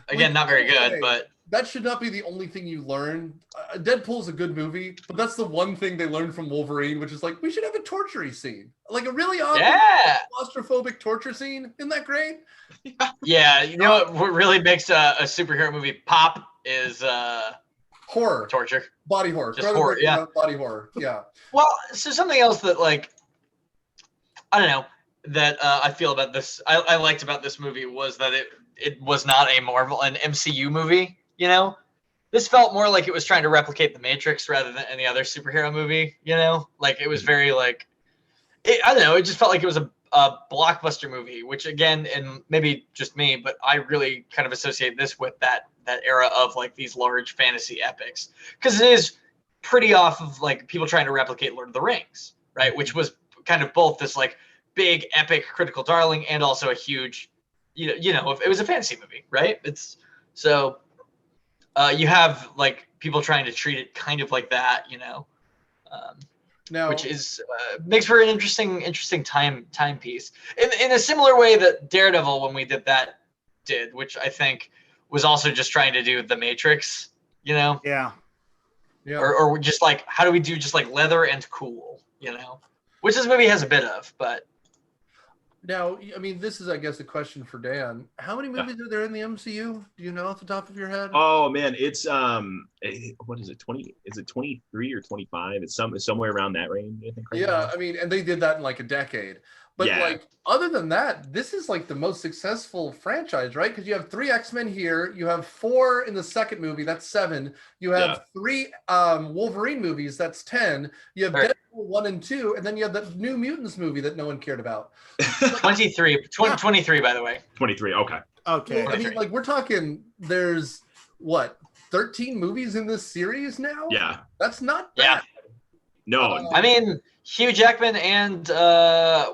again, not very good, but that should not be the only thing you learn. Deadpool's a good movie, but that's the one thing they learned from Wolverine, which is like, we should have a torture scene, like a really claustrophobic torture scene. Isn't that great? Yeah, you know what really makes a superhero movie pop is horror, torture, body horror, just horror, body horror, yeah. Well, so something else that, like, I don't know, that I feel about this, I liked about this movie was that it was not an MCU movie. You know, this felt more like it was trying to replicate The Matrix rather than any other superhero movie. You know, like it was very like, I don't know, it just felt like it was a blockbuster movie, which again, and maybe just me, but I really kind of associate this with that era of like these large fantasy epics, because it is pretty off of like people trying to replicate Lord of the Rings, right? Which was kind of both this like big epic critical darling and also a huge, you know, it was a fantasy movie, right? It's so you have like people trying to treat it kind of like that, you know. Now, which is makes for an interesting timepiece. In a similar way that Daredevil, when we did that did, which I think was also just trying to do The Matrix, you know? Yeah. Yeah. Or just like, how do we do just like leather and cool, you know? Which this movie has a bit of, but. Now, I mean, this is, I guess, a question for Dan. How many movies are there in the MCU? Do you know off the top of your head? Oh man, it's what is it? 20? Is it 23 or 25? It's somewhere around that range, I think. Right now. I mean, and they did that in like a decade. But Yeah. like, other than that, this is like the most successful franchise, right? Because you have 3 X-Men here, you have 4 in the second movie, that's 7. You have 3 Wolverine movies, that's 10. You have Deadpool 1 and 2, and then you have the New Mutants movie that no one cared about. 23, by the way. 23. Okay. Okay. Well, I mean, like, we're talking, there's what, 13 movies in this series now? Yeah. That's not bad. No. I mean, Hugh Jackman and,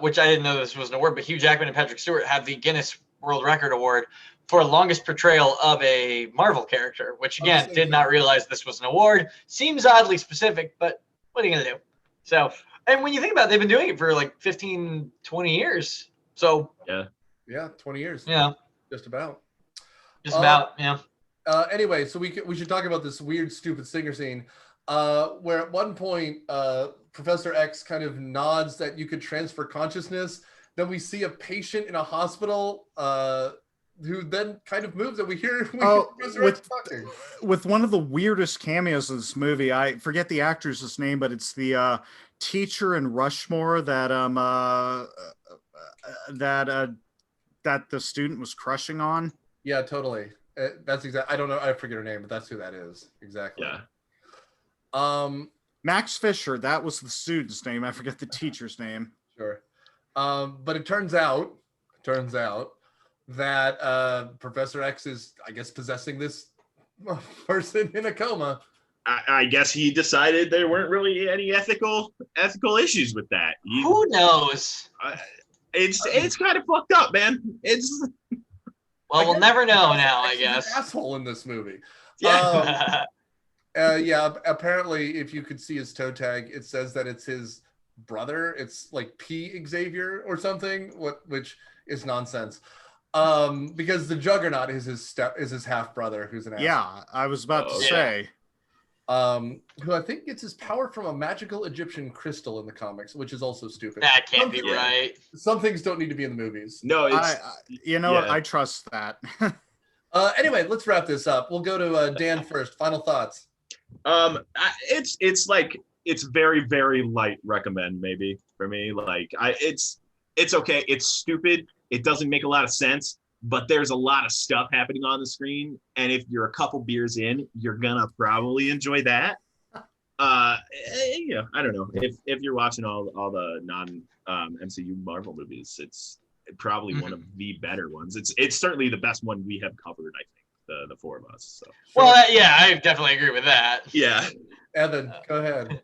which I didn't know this was an award, but Hugh Jackman and Patrick Stewart have the Guinness World Record Award for longest portrayal of a Marvel character, which again, did not realize this was an award. Seems oddly specific, but what are you going to do? So, and when you think about it, they've been doing it for like 15, 20 years. So, yeah, 20 years. Yeah. Just about. Anyway, so we should talk about this weird, stupid singer scene where at one point Professor X kind of nods that you could transfer consciousness. Then we see a patient in a hospital who then kind of moves, and we hear Professor X talking. With one of the weirdest cameos of this movie, I forget the actor's name, but it's the teacher in Rushmore that that the student was crushing on. Yeah, totally. That's exactly. I don't know. I forget her name, but that's who that is exactly. Yeah. Max Fisher. That was the student's name. I forget the teacher's name. Sure. But it turns out that Professor X is, I guess, possessing this person in a coma. I guess he decided there weren't really any ethical issues with that. Who knows? It's kind of fucked up, man. Well, we'll never know now, I guess. An asshole in this movie. Yeah. Apparently, if you could see his toe tag, it says that it's his brother. It's like P. Xavier or something, which is nonsense. Because the Juggernaut is his half brother, who's an asshole. Yeah, I was about to say. Who I think gets his power from a magical Egyptian crystal in the comics, which is also stupid. That can't be right. Some things don't need to be in the movies. No, it's what? I trust that. Anyway, let's wrap this up. We'll go to Dan first. Final thoughts. It's very, very light recommend maybe for me. Like it's okay. It's stupid. It doesn't make a lot of sense. But there's a lot of stuff happening on the screen, and if you're a couple beers in, you're gonna probably enjoy that. I don't know. If you're watching all the non MCU Marvel movies, it's probably one of the better ones. It's certainly the best one we have covered. I think the four of us. So. Well, I definitely agree with that. Yeah. Evan, go ahead.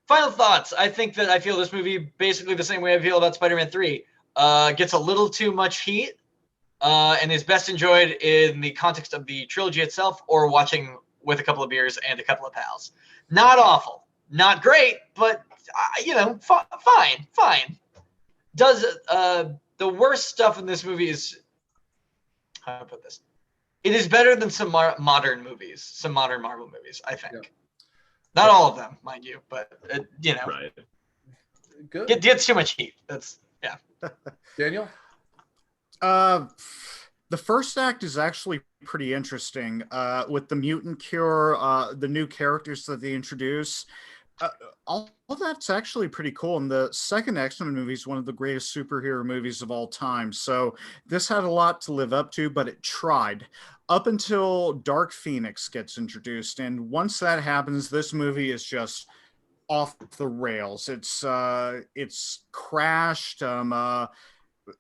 Final thoughts. I think that I feel this movie basically the same way I feel about Spider-Man 3. Gets a little too much heat. And is best enjoyed in the context of the trilogy itself or watching with a couple of beers and a couple of pals. Not awful. Not great, but, fine. Does the worst stuff in this movie is, how do I put this? It is better than some modern movies, some modern Marvel movies, I think. Yeah. Not all of them, mind you, but, Right. Good. It gets too much heat. That's, yeah. Daniel? The first act is actually pretty interesting with the mutant cure, the new characters that they introduce. All that's actually pretty cool. And the second X-Men movie is one of the greatest superhero movies of all time. So this had a lot to live up to, but it tried up until Dark Phoenix gets introduced. And once that happens, this movie is just off the rails. It's crashed.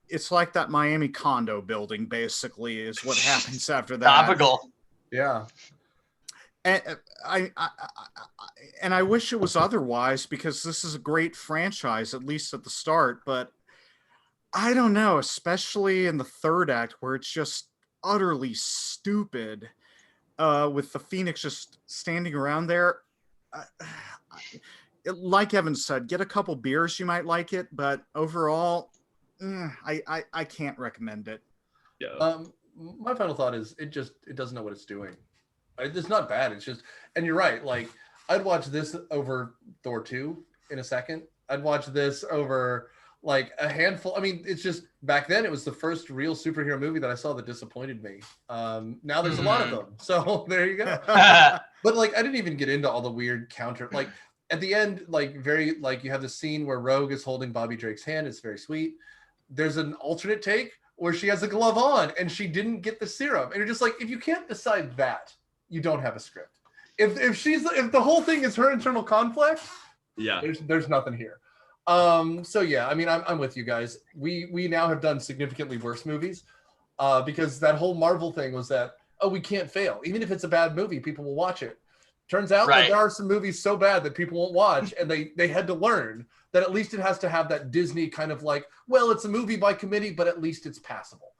It's like that Miami condo building, basically, is what happens after that. Topical. Yeah. And I wish it was otherwise, because this is a great franchise, at least at the start. But I don't know, especially in the third act, where it's just utterly stupid, with the Phoenix just standing around there. Like Evan said, get a couple beers, you might like it. But overall, I can't recommend it. Yeah. my final thought is it doesn't know what it's doing. It's not bad. It's just, and you're right. Like I'd watch this over Thor 2 in a second. I'd watch this over like a handful. I mean, it's just back then it was the first real superhero movie that I saw that disappointed me. Now there's a lot of them. So there you go. But like, I didn't even get into all the weird counter, like at the end, like you have the scene where Rogue is holding Bobby Drake's hand. It's very sweet. There's an alternate take where she has a glove on and she didn't get the serum. And you're just like, if you can't decide that, you don't have a script. If the whole thing is her internal conflict, yeah, there's nothing here. So yeah, I mean, I'm with you guys. We now have done significantly worse movies, because that whole Marvel thing was that, oh, we can't fail. Even if it's a bad movie, people will watch it. Turns out that there are some movies so bad that people won't watch, and they had to learn that at least it has to have that Disney kind of like, well, it's a movie by committee, but at least it's passable.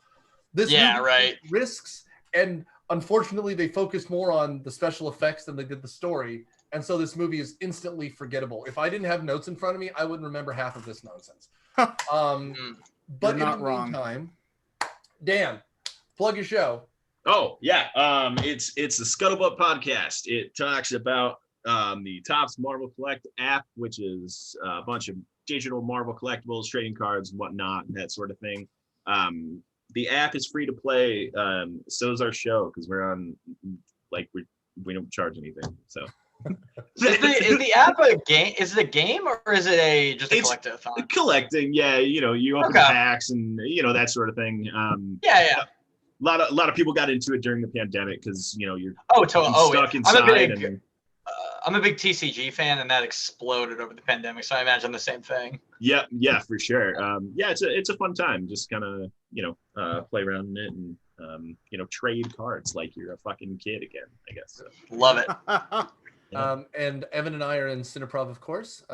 This movie risks, and unfortunately, they focused more on the special effects than they did the story. And so this movie is instantly forgettable. If I didn't have notes in front of me, I wouldn't remember half of this nonsense. But You're not in the wrong. meantime, Dan, plug your show. Oh yeah, it's the Scuttlebutt podcast. It talks about the Topps Marvel Collect app, which is a bunch of digital Marvel collectibles, trading cards, and whatnot, that sort of thing. The app is free to play. So is our show, because we're on, like, we don't charge anything. So is the app a game? Is it a game, or is it just a collectathon? Collecting, yeah. You open packs and that sort of thing. Yeah. A lot of people got into it during the pandemic because you're stuck inside. I'm a big TCG fan, and that exploded over the pandemic. So I imagine the same thing. Yeah, for sure. It's a fun time. Just kind of play around in it and trade cards like you're a fucking kid again, I guess. So. Love it. And Evan and I are in Cineprov, of course.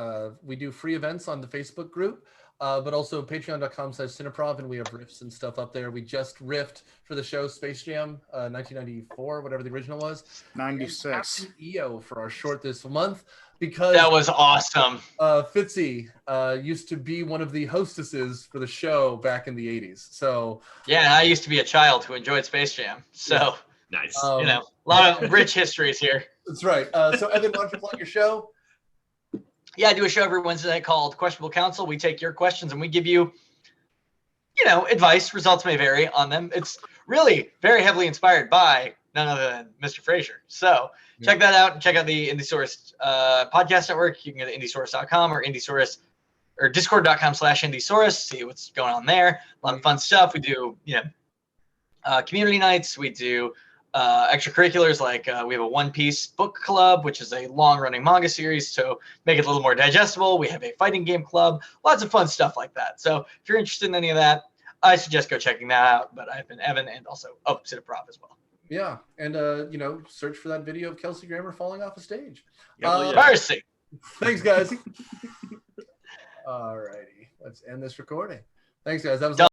We do free events on the Facebook group. But also patreon.com/Cineprov, and we have riffs and stuff up there. We just riffed for the show Space Jam 1994, whatever the original was. 96. And EO for our short this month, because that was awesome. Fitzy used to be one of the hostesses for the show back in the 80s. So yeah, I used to be a child who enjoyed Space Jam. So nice. A lot of rich histories here. That's right. So Evan, why don't you plug your show? Yeah, I do a show every Wednesday night called Questionable Counsel. We take your questions and we give you, advice. Results may vary on them. It's really very heavily inspired by none other than Mr. Frazier. So check that out, and check out the IndieSource podcast network. You can go to indiesource.com or IndieSource or discord.com/IndieSource. See what's going on there. A lot of fun stuff. We do, community nights. We do extracurriculars, like we have a One Piece book club, which is a long-running manga series, so make it a little more digestible. We have a fighting game club, lots of fun stuff like that. So if you're interested in any of that, I suggest go checking that out. But I've been Evan, and also Cineprov as well. Yeah, and search for that video of Kelsey Grammer falling off a stage. Mercy. Thanks, guys. All righty, let's end this recording. Thanks, guys. That was